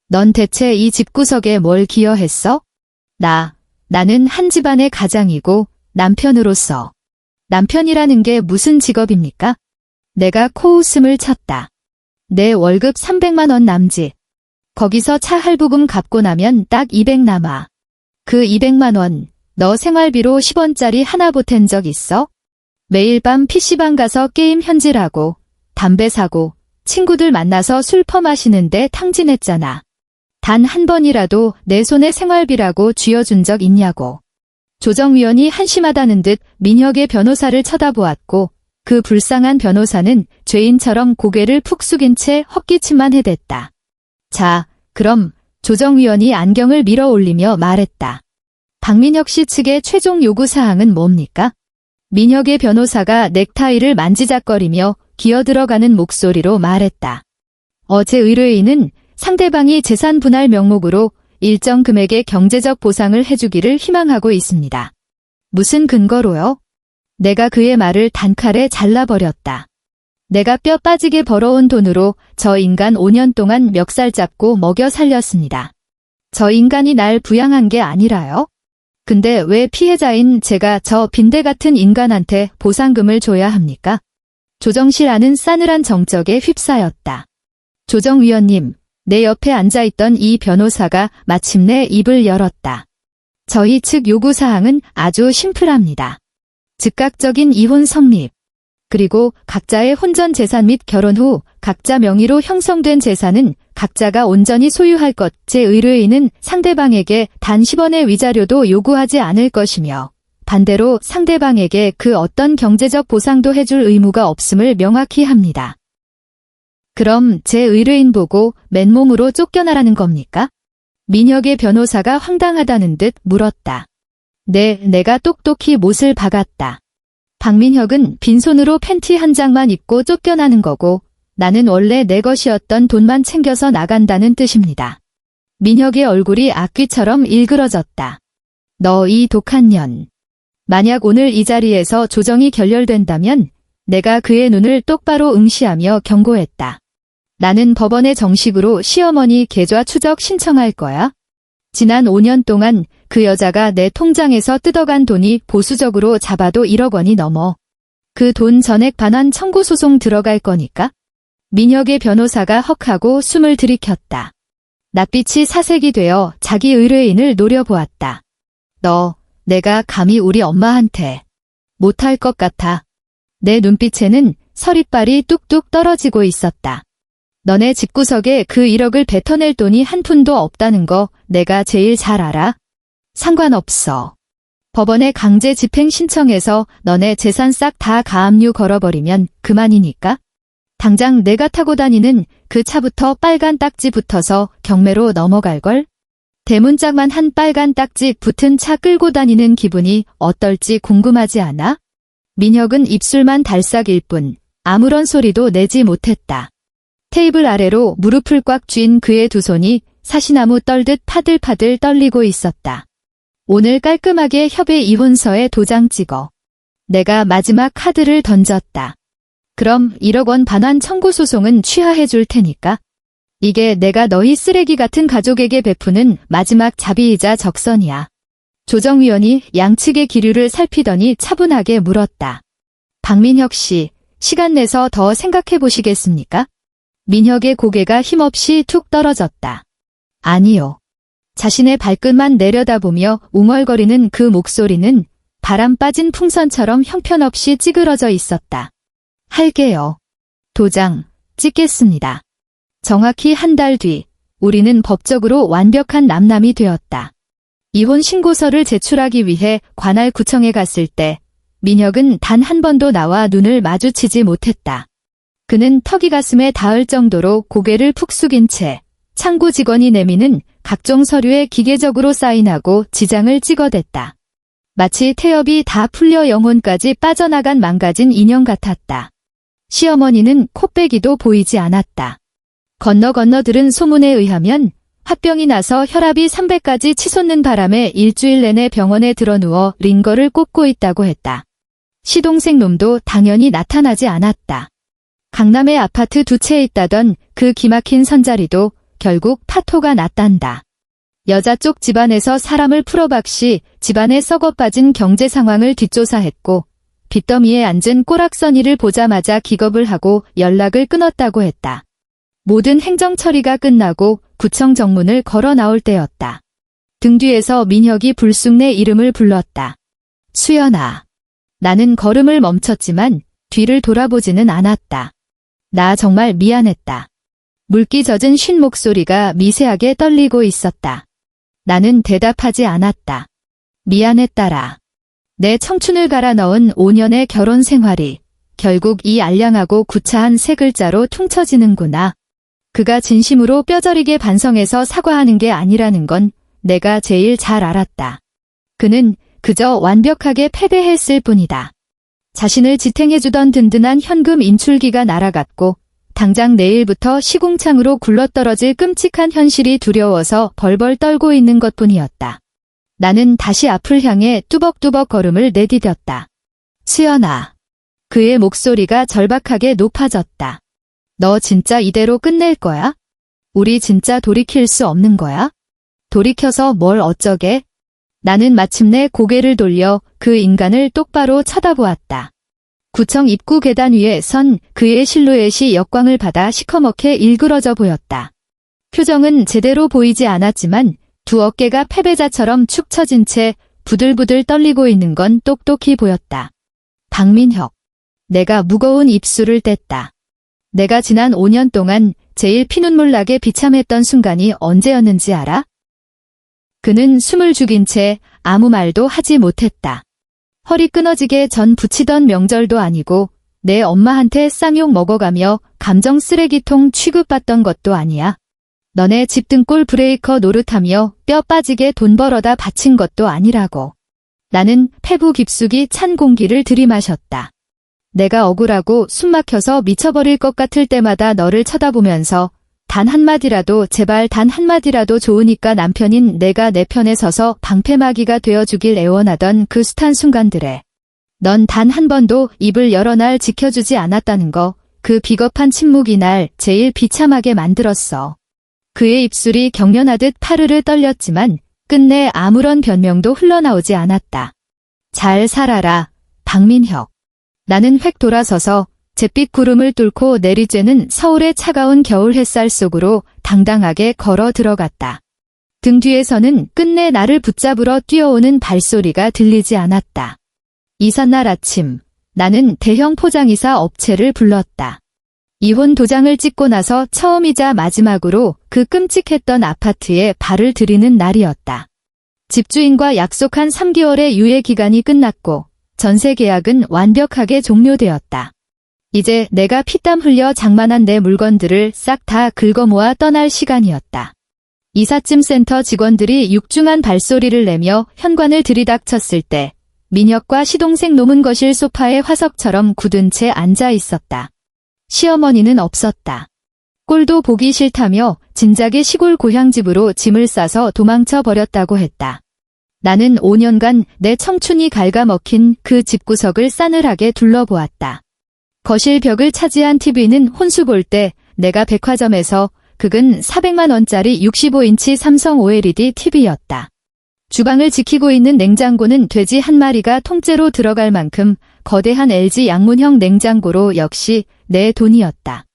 넌 대체 이 집구석에 뭘 기여했어? 나는 한 집안의 가장이고 남편으로서. 남편이라는 게 무슨 직업입니까? 내가 코웃음을 쳤다. 내 월급 300만 원 남짓. 거기서 차 할부금 갚고 나면 딱 200 남아. 그 200만 원, 너 생활비로 10원짜리 하나 보탠 적 있어? 매일 밤 PC방 가서 게임 현질하고, 담배 사고, 친구들 만나서 술 퍼마시는데 탕진했잖아. 단 한 번이라도 내 손에 생활비라고 쥐어준 적 있냐고. 조정위원이 한심하다는 듯 민혁의 변호사를 쳐다보았고 그 불쌍한 변호사는 죄인처럼 고개를 푹 숙인 채 헛기침만 해댔다. 자, 그럼 조정위원이 안경을 밀어 올리며 말했다. 박민혁 씨 측의 최종 요구사항은 뭡니까? 민혁의 변호사가 넥타이를 만지작거리며 기어들어가는 목소리로 말했다. 어제 의뢰인은 상대방이 재산 분할 명목으로 일정 금액의 경제적 보상을 해주기를 희망하고 있습니다. 무슨 근거로요? 내가 그의 말을 단칼에 잘라버렸다. 내가 뼈 빠지게 벌어온 돈으로 저 인간 5년 동안 멱살 잡고 먹여 살렸습니다. 저 인간이 날 부양한 게 아니라요? 근데 왜 피해자인 제가 저 빈대 같은 인간한테 보상금을 줘야 합니까? 조정실 안은 싸늘한 정적에 휩싸였다. 조정위원님, 내 옆에 앉아있던 이 변호사가 마침내 입을 열었다. 저희 측 요구사항은 아주 심플합니다. 즉각적인 이혼 성립, 그리고 각자의 혼전 재산 및 결혼 후 각자 명의로 형성된 재산은 각자가 온전히 소유할 것. 제 의뢰인은 상대방에게 단 10원의 위자료도 요구하지 않을 것이며 반대로 상대방에게 그 어떤 경제적 보상도 해줄 의무가 없음을 명확히 합니다. 그럼 제 의뢰인 보고 맨몸으로 쫓겨나라는 겁니까? 민혁의 변호사가 황당하다는 듯 물었다. 내가 똑똑히 못을 박았다. 박민혁은 빈손으로 팬티 한 장만 입고 쫓겨나는 거고 나는 원래 내 것이었던 돈만 챙겨서 나간다는 뜻입니다. 민혁의 얼굴이 악귀처럼 일그러졌다. 너 이 독한 년. 만약 오늘 이 자리에서 조정이 결렬된다면 내가 그의 눈을 똑바로 응시하며 경고했다. 나는 법원에 정식으로 시어머니 계좌 추적 신청할 거야. 지난 5년 동안 그 여자가 내 통장에서 뜯어간 돈이 보수적으로 잡아도 1억 원이 넘어. 그 돈 전액 반환 청구 소송 들어갈 거니까? 민혁의 변호사가 헉하고 숨을 들이켰다. 낯빛이 사색이 되어 자기 의뢰인을 노려보았다. 내가 감히 우리 엄마한테 못할 것 같아. 내 눈빛에는 서릿발이 뚝뚝 떨어지고 있었다. 너네 집구석에 그 1억을 뱉어낼 돈이 한 푼도 없다는 거 내가 제일 잘 알아. 상관없어. 법원에 강제 집행 신청해서 너네 재산 싹 다 가압류 걸어버리면 그만이니까. 당장 내가 타고 다니는 그 차부터 빨간 딱지 붙어서 경매로 넘어갈걸? 대문짝만 한 빨간 딱지 붙은 차 끌고 다니는 기분이 어떨지 궁금하지 않아? 민혁은 입술만 달싹일 뿐 아무런 소리도 내지 못했다. 테이블 아래로 무릎을 꽉 쥔 그의 두 손이 사시나무 떨듯 파들파들 떨리고 있었다. 오늘 깔끔하게 협의 이혼서에 도장 찍어. 내가 마지막 카드를 던졌다. 그럼 1억 원 반환 청구 소송은 취하해 줄 테니까. 이게 내가 너희 쓰레기 같은 가족에게 베푸는 마지막 자비이자 적선이야. 조정위원이 양측의 기류를 살피더니 차분하게 물었다. 박민혁 씨, 시간 내서 더 생각해 보시겠습니까? 민혁의 고개가 힘없이 툭 떨어졌다. 아니요. 자신의 발끝만 내려다보며 웅얼거리는 그 목소리는 바람 빠진 풍선처럼 형편없이 찌그러져 있었다. 할게요. 도장 찍겠습니다. 정확히 한 달 뒤, 우리는 법적으로 완벽한 남남이 되었다. 이혼 신고서를 제출하기 위해 관할구청에 갔을 때 민혁은 단 한 번도 나와 눈을 마주치지 못했다. 그는 턱이 가슴에 닿을 정도로 고개를 푹 숙인 채 창구 직원이 내미는 각종 서류에 기계적으로 사인하고 지장을 찍어댔다. 마치 태엽이 다 풀려 영혼까지 빠져나간 망가진 인형 같았다. 시어머니는 코빼기도 보이지 않았다. 건너 들은 소문에 의하면 화병이 나서 혈압이 300까지 치솟는 바람에 일주일 내내 병원에 들어누워 링거를 꽂고 있다고 했다. 시동생 놈도 당연히 나타나지 않았다. 강남에 아파트 2채 있다던 그 기막힌 선자리도 결국 파토가 났단다. 여자 쪽 집안에서 사람을 풀어박시 집안에 썩어 빠진 경제 상황을 뒷조사했고 빚더미에 앉은 꼬락서니를 보자마자 기겁을 하고 연락을 끊었다고 했다. 모든 행정 처리가 끝나고 구청 정문을 걸어 나올 때였다. 등 뒤에서 민혁이 불쑥 내 이름을 불렀다. 수연아. 나는 걸음을 멈췄지만 뒤를 돌아보지는 않았다. 나 정말 미안했다. 물기 젖은 쉰 목소리가 미세하게 떨리고 있었다. 나는 대답하지 않았다. 미안했다라. 내 청춘을 갈아 넣은 5년의 결혼 생활이 결국 이 알량하고 구차한 세 글자로 퉁쳐지는구나. 그가 진심으로 뼈저리게 반성해서 사과하는 게 아니라는 건 내가 제일 잘 알았다. 그는 그저 완벽하게 패배했을 뿐이다. 자신을 지탱해주던 든든한 현금 인출기가 날아갔고 당장 내일부터 시궁창으로 굴러떨어질 끔찍한 현실이 두려워서 벌벌 떨고 있는 것뿐이었다. 나는 다시 앞을 향해 뚜벅뚜벅 걸음을 내디뎠다. 수연아. 그의 목소리가 절박하게 높아졌다. 너 진짜 이대로 끝낼 거야? 우리 진짜 돌이킬 수 없는 거야? 돌이켜서 뭘 어쩌게? 나는 마침내 고개를 돌려 그 인간을 똑바로 쳐다보았다. 구청 입구 계단 위에 선 그의 실루엣이 역광을 받아 시커멓게 일그러져 보였다. 표정은 제대로 보이지 않았지만 두 어깨가 패배자처럼 축 처진 채 부들부들 떨리고 있는 건 똑똑히 보였다. 박민혁. 내가 무거운 입술을 뗐다. 내가 지난 5년 동안 제일 피눈물 나게 비참했던 순간이 언제였는지 알아? 그는 숨을 죽인 채 아무 말도 하지 못했다. 허리 끊어지게 전 부치던 명절도 아니고 내 엄마한테 쌍욕 먹어가며 감정 쓰레기통 취급받던 것도 아니야. 너네 집 등골 브레이커 노릇하며 뼈 빠지게 돈 벌어다 바친 것도 아니라고. 나는 폐부 깊숙이 찬 공기를 들이마셨다. 내가 억울하고 숨막혀서 미쳐버릴 것 같을 때마다 너를 쳐다보면서 단 한마디라도 제발 단 한마디라도 좋으니까 남편인 내가 내 편에 서서 방패막이가 되어주길 애원하던 그 숱한 순간들에 넌 단 한 번도 입을 여러 날 지켜주지 않았다는 거, 그 비겁한 침묵이 날 제일 비참하게 만들었어. 그의 입술이 경련하듯 파르르 떨렸지만 끝내 아무런 변명도 흘러나오지 않았다. 잘 살아라, 박민혁. 나는 획 돌아서서 잿빛 구름을 뚫고 내리쬐는 서울의 차가운 겨울 햇살 속으로 당당하게 걸어 들어갔다. 등 뒤에서는 끝내 나를 붙잡으러 뛰어오는 발소리가 들리지 않았다. 이삿날 아침, 나는 대형 포장이사 업체를 불렀다. 이혼 도장을 찍고 나서 처음이자 마지막으로 그 끔찍했던 아파트에 발을 들이는 날이었다. 집주인과 약속한 3개월의 유예 기간이 끝났고 전세 계약은 완벽하게 종료되었다. 이제 내가 피땀 흘려 장만한 내 물건들을 싹 다 긁어모아 떠날 시간이었다. 이삿짐 센터 직원들이 육중한 발소리를 내며 현관을 들이닥쳤을 때 민혁과 시동생 노문 거실 소파에 화석처럼 굳은 채 앉아 있었다. 시어머니는 없었다. 꼴도 보기 싫다며 진작에 시골 고향집으로 짐을 싸서 도망쳐 버렸다고 했다. 나는 5년간 내 청춘이 갉아먹힌 그 집구석을 싸늘하게 둘러보았다. 거실 벽을 차지한 TV는 혼수 볼 때 내가 백화점에서 그근 400만 원짜리 65인치 삼성 OLED TV였다. 주방을 지키고 있는 냉장고는 돼지 한 마리가 통째로 들어갈 만큼 거대한 LG 양문형 냉장고로 역시 내 돈이었다.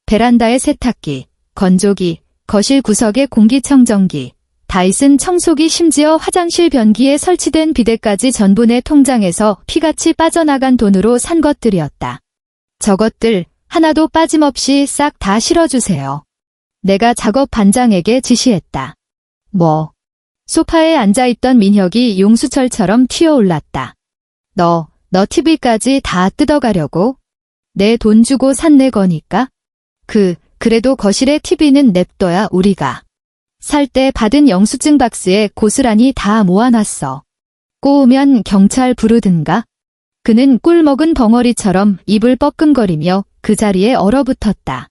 베란다의 세탁기, 건조기, 거실 구석의 공기청정기, 다이슨 청소기, 심지어 화장실 변기에 설치된 비데까지 전부 내 통장에서 피같이 빠져나간 돈으로 산 것들이었다. 저것들 하나도 빠짐없이 싹 다 실어주세요. 내가 작업 반장에게 지시했다. 뭐? 소파에 앉아있던 민혁이 용수철처럼 튀어올랐다. 너 TV까지 다 뜯어가려고? 내 돈 주고 산 내 거니까? 그래도 거실에 TV는 냅둬야 우리가. 살 때 받은 영수증 박스에 고스란히 다 모아놨어. 꼬우면 경찰 부르든가? 그는 꿀 먹은 벙어리처럼 입을 뻐끔거리며 그 자리에 얼어붙었다.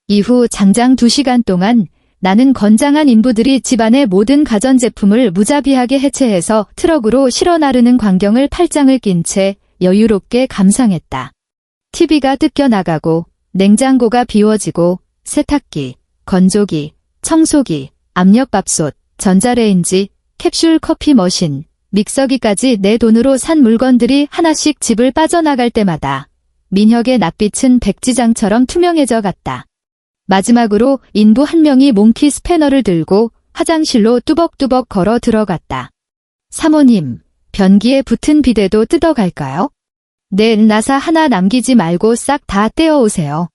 이후 장장 2시간 동안 나는 건장한 인부들이 집안의 모든 가전제품을 무자비하게 해체해서 트럭으로 실어 나르는 광경을 팔짱을 낀 채 여유롭게 감상했다. TV가 뜯겨나가고 냉장고가 비워지고 세탁기, 건조기, 청소기, 압력밥솥, 전자레인지, 캡슐 커피 머신, 믹서기까지 내 돈으로 산 물건들이 하나씩 집을 빠져나갈 때마다 민혁의 낯빛은 백지장처럼 투명해져 갔다. 마지막으로 인부 한 명이 몽키 스패너를 들고 화장실로 뚜벅뚜벅 걸어 들어갔다. 사모님, 변기에 붙은 비데도 뜯어갈까요? 내 나사 하나 남기지 말고 싹 다 떼어오세요.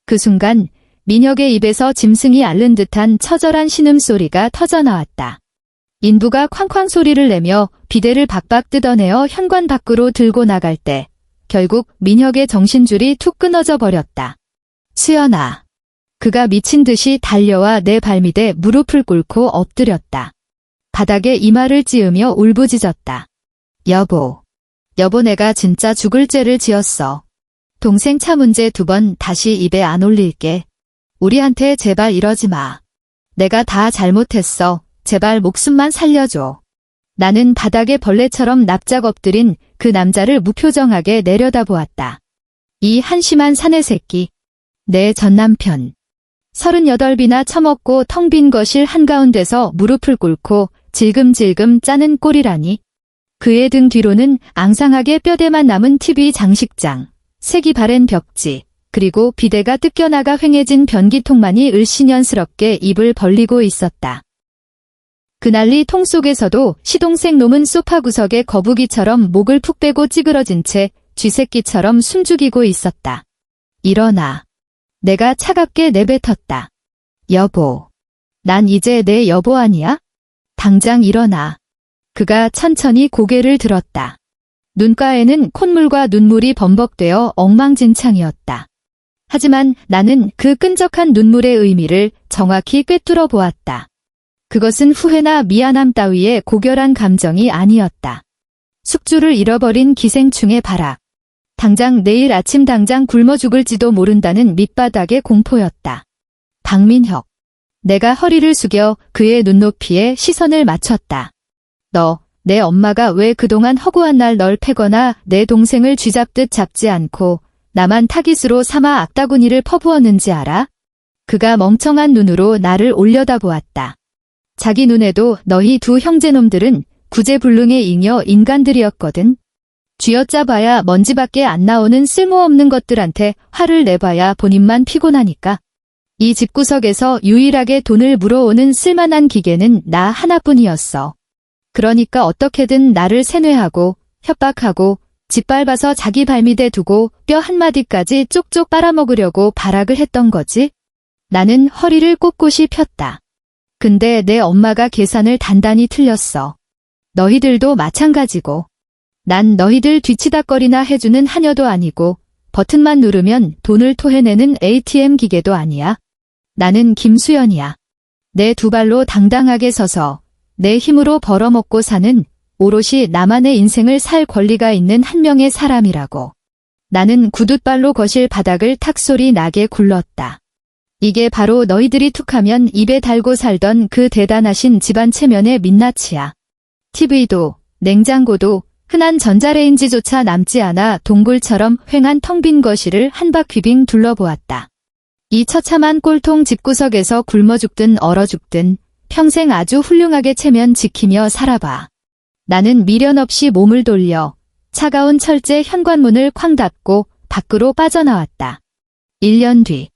그 순간 민혁의 입에서 짐승이 앓는 듯한 처절한 신음소리가 터져나왔다. 인부가 쾅쾅 소리를 내며 비데를 박박 뜯어내어 현관 밖으로 들고 나갈 때 결국 민혁의 정신줄이 툭 끊어져 버렸다. 수연아. 그가 미친 듯이 달려와 내 발밑에 무릎을 꿇고 엎드렸다. 바닥에 이마를 찌으며 울부짖었다. 여보 내가 진짜 죽을 죄를 지었어. 동생 차 문제 2번 다시 입에 안 올릴게. 우리한테 제발 이러지 마. 내가 다 잘못했어. 제발 목숨만 살려줘. 나는 바닥에 벌레처럼 납작 엎드린 그 남자를 무표정하게 내려다보았다. 이 한심한 사내 새끼. 내 전남편. 38이나 처먹고 텅 빈 거실 한가운데서 무릎을 꿇고 질금질금 짜는 꼴이라니. 그의 등 뒤로는 앙상하게 뼈대만 남은 TV 장식장, 색이 바랜 벽지, 그리고 비데가 뜯겨나가 휑해진 변기통만이 을씨년스럽게 입을 벌리고 있었다. 그 난리 통 속에서도 시동생 놈은 소파 구석에 거북이처럼 목을 푹 빼고 찌그러진 채 쥐새끼처럼 숨죽이고 있었다. 일어나. 내가 차갑게 내뱉었다. 여보. 난 이제 내 여보 아니야? 당장 일어나. 그가 천천히 고개를 들었다. 눈가에는 콧물과 눈물이 범벅되어 엉망진창이었다. 하지만 나는 그 끈적한 눈물의 의미를 정확히 꿰뚫어 보았다. 그것은 후회나 미안함 따위의 고결한 감정이 아니었다. 숙주를 잃어버린 기생충의 발악. 당장 내일 아침 당장 굶어 죽을지도 모른다는 밑바닥의 공포였다. 박민혁. 내가 허리를 숙여 그의 눈높이에 시선을 맞췄다. 너, 내 엄마가 왜 그동안 허구한 날 널 패거나 내 동생을 쥐잡듯 잡지 않고 나만 타깃으로 삼아 악다구니를 퍼부었는지 알아? 그가 멍청한 눈으로 나를 올려다보았다. 자기 눈에도 너희 두 형제놈들은 구제불능의 잉여 인간들이었거든. 쥐어짜봐야 먼지밖에 안 나오는 쓸모없는 것들한테 화를 내봐야 본인만 피곤하니까. 이 집구석에서 유일하게 돈을 물어오는 쓸만한 기계는 나 하나뿐이었어. 그러니까 어떻게든 나를 세뇌하고 협박하고 짓밟아서 자기 발밑에 두고 뼈 한마디까지 쪽쪽 빨아먹으려고 발악을 했던 거지. 나는 허리를 꼿꼿이 폈다. 근데 내 엄마가 계산을 단단히 틀렸어. 너희들도 마찬가지고. 난 너희들 뒤치다꺼리나 해주는 하녀도 아니고 버튼만 누르면 돈을 토해내는 ATM 기계도 아니야. 나는 김수연이야. 내 두 발로 당당하게 서서 내 힘으로 벌어먹고 사는 오롯이 나만의 인생을 살 권리가 있는 한 명의 사람이라고. 나는 구둣발로 거실 바닥을 탁소리 나게 굴렀다. 이게 바로 너희들이 툭하면 입에 달고 살던 그 대단하신 집안 체면의 민낯이야. TV도 냉장고도 흔한 전자레인지조차 남지 않아 동굴처럼 휑한 텅 빈 거실을 한 바퀴 빙 둘러보았다. 이 처참한 꼴통 집구석에서 굶어 죽든 얼어 죽든 평생 아주 훌륭하게 체면 지키며 살아봐. 나는 미련 없이 몸을 돌려 차가운 철제 현관문을 쾅 닫고 밖으로 빠져나왔다. 1년 뒤.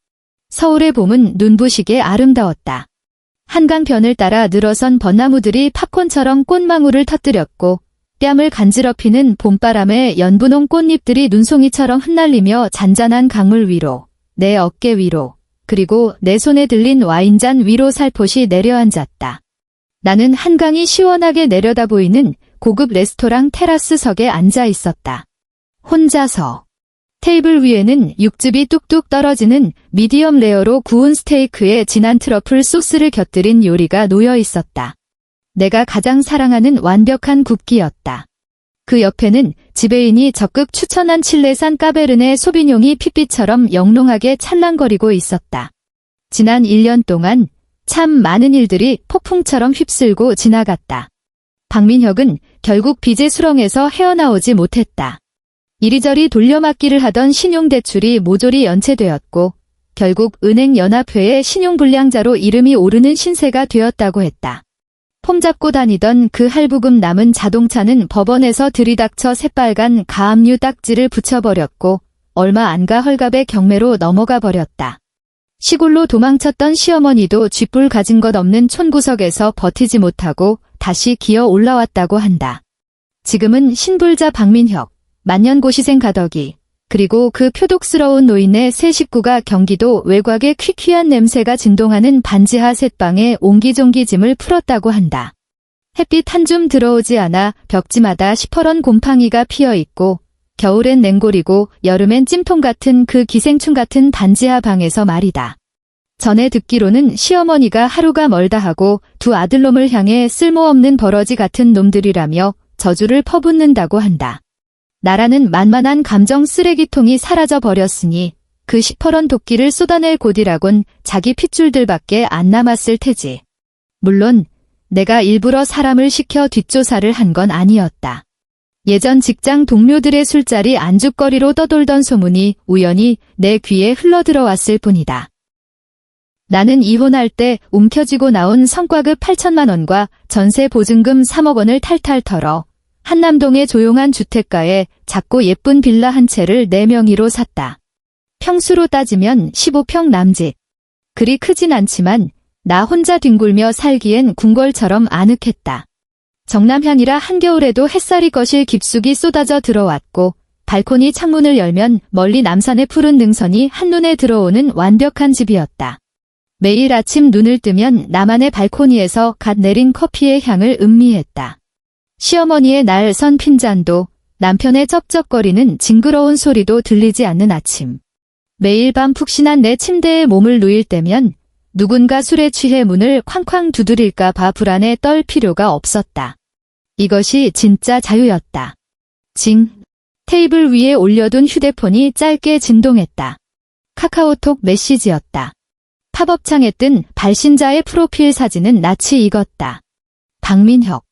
서울의 봄은 눈부시게 아름다웠다. 한강변을 따라 늘어선 벚나무들이 팝콘처럼 꽃망울을 터뜨렸고 뺨을 간지럽히는 봄바람에 연분홍 꽃잎들이 눈송이처럼 흩날리며 잔잔한 강물 위로, 내 어깨 위로, 그리고 내 손에 들린 와인잔 위로 살포시 내려앉았다. 나는 한강이 시원하게 내려다 보이는 고급 레스토랑 테라스석에 앉아 있었다. 혼자서. 테이블 위에는 육즙이 뚝뚝 떨어지는 미디엄 레어로 구운 스테이크에 진한 트러플 소스를 곁들인 요리가 놓여 있었다. 내가 가장 사랑하는 완벽한 굽기였다. 그 옆에는 지배인이 적극 추천한 칠레산 까베르네 소비뇽이 핏빛처럼 영롱하게 찰랑거리고 있었다. 지난 1년 동안 참 많은 일들이 폭풍처럼 휩쓸고 지나갔다. 박민혁은 결국 빚의 수렁에서 헤어나오지 못했다. 이리저리 돌려막기를 하던 신용대출이 모조리 연체되었고 결국 은행연합회의 신용불량자로 이름이 오르는 신세가 되었다고 했다. 폼 잡고 다니던 그 할부금 남은 자동차는 법원에서 들이닥쳐 새빨간 가압류 딱지를 붙여버렸고 얼마 안 가 헐갑의 경매로 넘어가 버렸다. 시골로 도망쳤던 시어머니도 쥐뿔 가진 것 없는 촌구석에서 버티지 못하고 다시 기어 올라왔다고 한다. 지금은 신불자 박민혁, 만년고시생 가덕이, 그리고 그 표독스러운 노인의 세 식구가 경기도 외곽의 퀴퀴한 냄새가 진동하는 반지하 셋방에 옹기종기 짐을 풀었다고 한다. 햇빛 한 줌 들어오지 않아 벽지마다 시퍼런 곰팡이가 피어있고 겨울엔 냉골이고 여름엔 찜통 같은 그 기생충 같은 반지하 방에서 말이다. 전에 듣기로는 시어머니가 하루가 멀다 하고 두 아들놈을 향해 쓸모없는 버러지 같은 놈들이라며 저주를 퍼붓는다고 한다. 나라는 만만한 감정 쓰레기통이 사라져 버렸으니 그 시퍼런 도끼를 쏟아낼 곳이라곤 자기 핏줄들밖에 안 남았을 테지. 물론 내가 일부러 사람을 시켜 뒷조사를 한 건 아니었다. 예전 직장 동료들의 술자리 안주거리로 떠돌던 소문이 우연히 내 귀에 흘러들어왔을 뿐이다. 나는 이혼할 때 움켜쥐고 나온 성과급 8천만 원과 전세 보증금 3억 원을 탈탈 털어 한남동의 조용한 주택가에 작고 예쁜 빌라 한 채를 내 명의로 샀다. 평수로 따지면 15평 남짓. 그리 크진 않지만 나 혼자 뒹굴며 살기엔 궁궐처럼 아늑했다. 정남향이라 한겨울에도 햇살이 거실 깊숙이 쏟아져 들어왔고 발코니 창문을 열면 멀리 남산의 푸른 능선이 한눈에 들어오는 완벽한 집이었다. 매일 아침 눈을 뜨면 나만의 발코니에서 갓 내린 커피의 향을 음미했다. 시어머니의 날 선 핀잔도 남편의 쩝쩝거리는 징그러운 소리도 들리지 않는 아침. 매일 밤 푹신한 내 침대에 몸을 누일 때면 누군가 술에 취해 문을 쾅쾅 두드릴까 봐 불안에 떨 필요가 없었다. 이것이 진짜 자유였다. 징. 테이블 위에 올려둔 휴대폰이 짧게 진동했다. 카카오톡 메시지였다. 팝업창에 뜬 발신자의 프로필 사진은 낯이 익었다. 박민혁.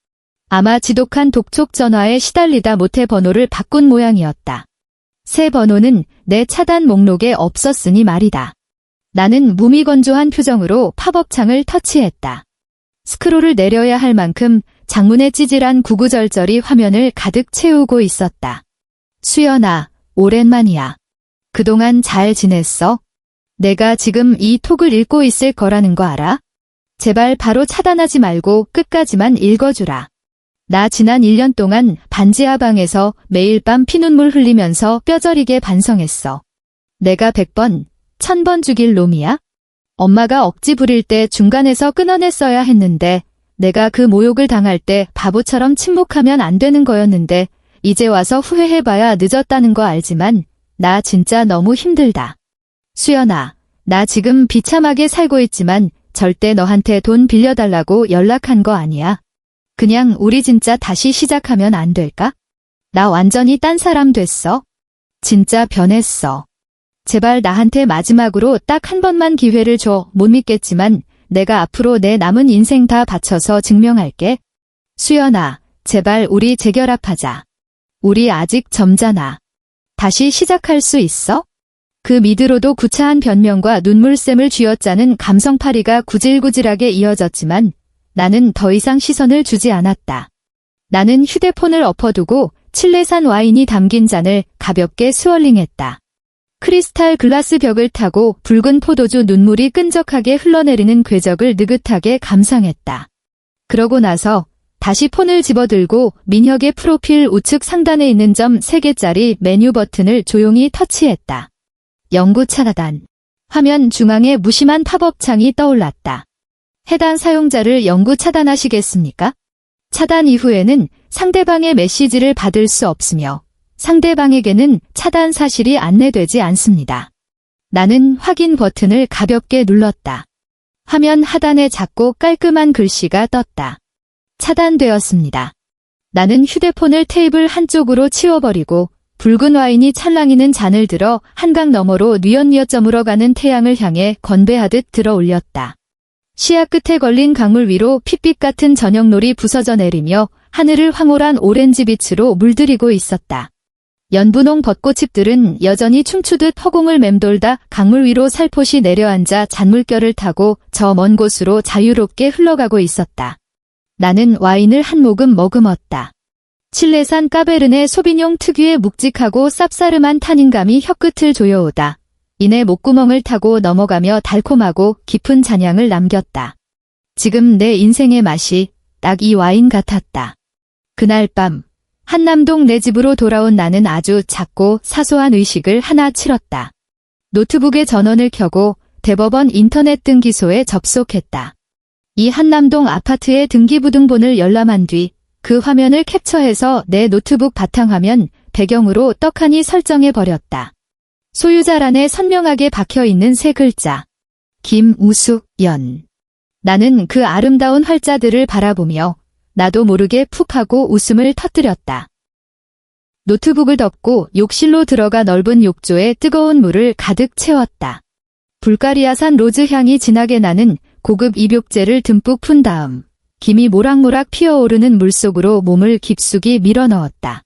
아마 지독한 독촉 전화에 시달리다 못해 번호를 바꾼 모양이었다. 새 번호는 내 차단 목록에 없었으니 말이다. 나는 무미건조한 표정으로 팝업창을 터치했다. 스크롤을 내려야 할 만큼 장문의 찌질한 구구절절이 화면을 가득 채우고 있었다. 수연아, 오랜만이야. 그동안 잘 지냈어? 내가 지금 이 톡을 읽고 있을 거라는 거 알아? 제발 바로 차단하지 말고 끝까지만 읽어주라. 나 지난 1년 동안 반지하 방에서 매일 밤 피눈물 흘리면서 뼈저리게 반성했어. 내가 100번, 1000번 죽일 놈이야? 엄마가 억지 부릴 때 중간에서 끊어냈어야 했는데 내가 그 모욕을 당할 때 바보처럼 침묵하면 안 되는 거였는데 이제 와서 후회해봐야 늦었다는 거 알지만 나 진짜 너무 힘들다. 수연아, 나 지금 비참하게 살고 있지만 절대 너한테 돈 빌려달라고 연락한 거 아니야. 그냥 우리 진짜 다시 시작하면 안 될까? 나 완전히 딴 사람 됐어. 진짜 변했어. 제발 나한테 마지막으로 딱 한 번만 기회를 줘. 못 믿겠지만 내가 앞으로 내 남은 인생 다 바쳐서 증명할게. 수연아, 제발 우리 재결합하자. 우리 아직 젊잖아. 다시 시작할 수 있어? 그 미드로도 구차한 변명과 눈물샘을 쥐어짜는 감성파리가 구질구질하게 이어졌지만 나는 더 이상 시선을 주지 않았다. 나는 휴대폰을 엎어두고 칠레산 와인이 담긴 잔을 가볍게 스월링했다. 크리스탈 글라스 벽을 타고 붉은 포도주 눈물이 끈적하게 흘러내리는 궤적을 느긋하게 감상했다. 그러고 나서 다시 폰을 집어들고 민혁의 프로필 우측 상단에 있는 점 3개짜리 메뉴 버튼을 조용히 터치했다. 영구 차단. 화면 중앙에 무심한 팝업창이 떠올랐다. 해당 사용자를 영구 차단하시겠습니까? 차단 이후에는 상대방의 메시지를 받을 수 없으며 상대방에게는 차단 사실이 안내되지 않습니다. 나는 확인 버튼을 가볍게 눌렀다. 화면 하단에 작고 깔끔한 글씨가 떴다. 차단되었습니다. 나는 휴대폰을 테이블 한쪽으로 치워버리고 붉은 와인이 찰랑이는 잔을 들어 한강 너머로 뉘엿뉘엿 저물어 가는 태양을 향해 건배하듯 들어 올렸다. 시야 끝에 걸린 강물 위로 핏빛 같은 저녁놀이 부서져 내리며 하늘을 황홀한 오렌지빛으로 물들이고 있었다. 연분홍 벚꽃잎들은 여전히 춤추듯 허공을 맴돌다 강물 위로 살포시 내려앉아 잔물결을 타고 저 먼 곳으로 자유롭게 흘러가고 있었다. 나는 와인을 한 모금 머금었다. 칠레산 까베르네 소비뇽 특유의 묵직하고 쌉싸름한 타닌감이 혀끝을 조여오다. 이내 목구멍을 타고 넘어가며 달콤하고 깊은 잔향을 남겼다. 지금 내 인생의 맛이 딱 이 와인 같았다. 그날 밤 한남동 내 집으로 돌아온 나는 아주 작고 사소한 의식을 하나 치렀다. 노트북에 전원을 켜고 대법원 인터넷 등기소에 접속했다. 이 한남동 아파트의 등기부등본을 열람한 뒤 그 화면을 캡처해서 내 노트북 바탕화면 배경으로 떡하니 설정해버렸다. 소유자란에 선명하게 박혀있는 3글자. 김우숙연. 나는 그 아름다운 활자들을 바라보며 나도 모르게 푹 하고 웃음을 터뜨렸다. 노트북을 덮고 욕실로 들어가 넓은 욕조에 뜨거운 물을 가득 채웠다. 불가리아산 로즈 향이 진하게 나는 고급 입욕제를 듬뿍 푼 다음 김이 모락모락 피어오르는 물속으로 몸을 깊숙이 밀어넣었다.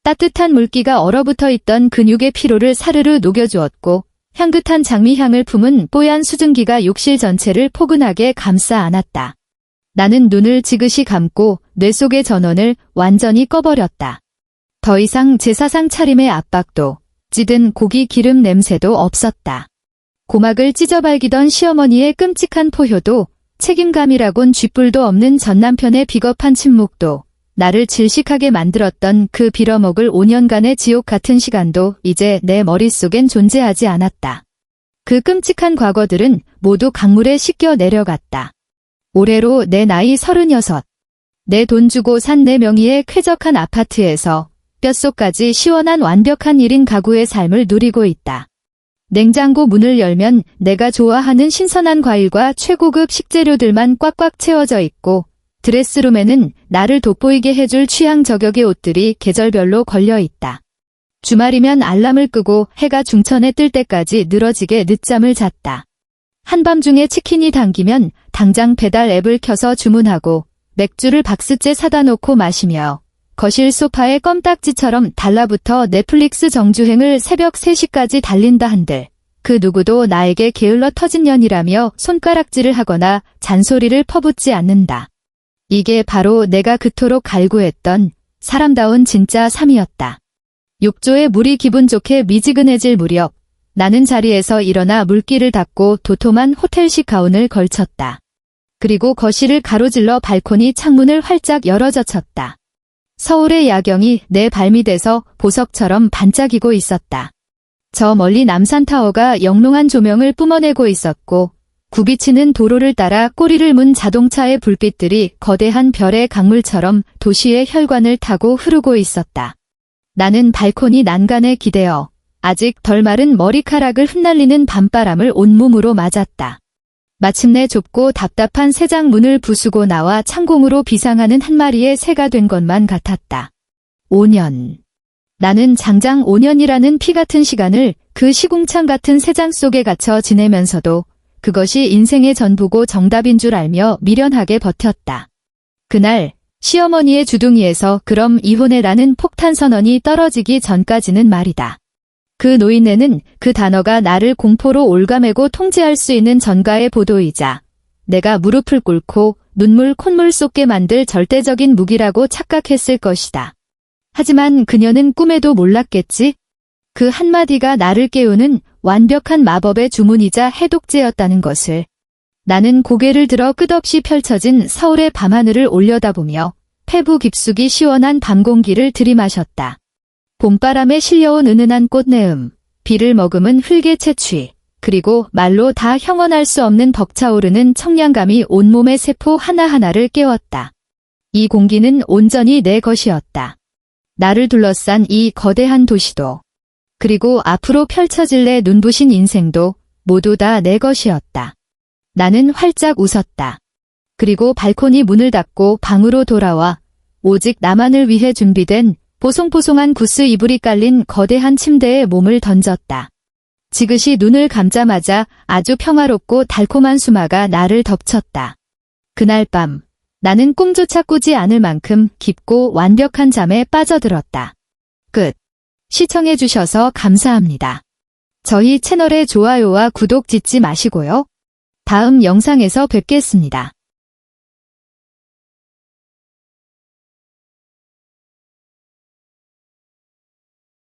따뜻한 물기가 얼어붙어 있던 근육의 피로를 사르르 녹여주었고 향긋한 장미향을 품은 뽀얀 수증기가 욕실 전체를 포근하게 감싸 안았다. 나는 눈을 지그시 감고 뇌 속의 전원을 완전히 꺼버렸다. 더 이상 제사상 차림의 압박도 찌든 고기 기름 냄새도 없었다. 고막을 찢어발기던 시어머니의 끔찍한 포효도 책임감이라곤 쥐뿔도 없는 전남편의 비겁한 침묵도 나를 질식하게 만들었던 그 빌어먹을 5년간의 지옥 같은 시간도 이제 내 머릿속엔 존재하지 않았다. 그 끔찍한 과거들은 모두 강물에 씻겨 내려갔다. 올해로 내 나이 36. 내 돈 주고 산 내 명의의 쾌적한 아파트에서 뼛속까지 시원한 완벽한 1인 가구의 삶을 누리고 있다. 냉장고 문을 열면 내가 좋아하는 신선한 과일과 최고급 식재료들만 꽉꽉 채워져 있고 드레스룸에는 나를 돋보이게 해줄 취향 저격의 옷들이 계절별로 걸려 있다. 주말이면 알람을 끄고 해가 중천에 뜰 때까지 늘어지게 늦잠을 잤다. 한밤중에 치킨이 당기면 당장 배달 앱을 켜서 주문하고 맥주를 박스째 사다 놓고 마시며 거실 소파에 껌딱지처럼 달라붙어 넷플릭스 정주행을 새벽 3시까지 달린다 한들 그 누구도 나에게 게을러 터진 년이라며 손가락질을 하거나 잔소리를 퍼붓지 않는다. 이게 바로 내가 그토록 갈구했던 사람다운 진짜 삶이었다. 욕조에 물이 기분 좋게 미지근해질 무렵 나는 자리에서 일어나 물기를 닦고 도톰한 호텔식 가운을 걸쳤다. 그리고 거실을 가로질러 발코니 창문을 활짝 열어젖혔다. 서울의 야경이 내 발밑에서 보석처럼 반짝이고 있었다. 저 멀리 남산타워가 영롱한 조명을 뿜어내고 있었고 굽이치는 도로를 따라 꼬리를 문 자동차의 불빛들이 거대한 별의 강물처럼 도시의 혈관을 타고 흐르고 있었다. 나는 발코니 난간에 기대어 아직 덜 마른 머리카락을 흩날리는 밤바람을 온몸으로 맞았다. 마침내 좁고 답답한 새장 문을 부수고 나와 창공으로 비상하는 한 마리의 새가 된 것만 같았다. 5년. 나는 장장 5년이라는 피 같은 시간을 그 시궁창 같은 새장 속에 갇혀 지내면서도 그것이 인생의 전부고 정답인 줄 알며 미련하게 버텼다. 그날 시어머니의 주둥이에서 그럼 이혼해라는 폭탄 선언이 떨어지기 전까지는 말이다. 그 노인네는 그 단어가 나를 공포로 올가매고 통제할 수 있는 전가의 보도이자 내가 무릎을 꿇고 눈물 콧물 쏟게 만들 절대적인 무기라고 착각했을 것이다. 하지만 그녀는 꿈에도 몰랐겠지? 그 한마디가 나를 깨우는 완벽한 마법의 주문이자 해독제였다는 것을. 나는 고개를 들어 끝없이 펼쳐진 서울의 밤하늘을 올려다보며 폐부 깊숙이 시원한 밤 공기를 들이마셨다. 봄바람에 실려온 은은한 꽃내음, 비를 머금은 흙의 채취, 그리고 말로 다 형언할 수 없는 벅차오르는 청량감이 온몸의 세포 하나하나를 깨웠다. 이 공기는 온전히 내 것이었다. 나를 둘러싼 이 거대한 도시도, 그리고 앞으로 펼쳐질 내 눈부신 인생도 모두 다 내 것이었다. 나는 활짝 웃었다. 그리고 발코니 문을 닫고 방으로 돌아와 오직 나만을 위해 준비된 보송보송한 구스 이불이 깔린 거대한 침대에 몸을 던졌다. 지그시 눈을 감자마자 아주 평화롭고 달콤한 수마가 나를 덮쳤다. 그날 밤 나는 꿈조차 꾸지 않을 만큼 깊고 완벽한 잠에 빠져들었다. 끝. 시청해주셔서 감사합니다. 저희 채널의 좋아요와 구독 잊지 마시고요. 다음 영상에서 뵙겠습니다.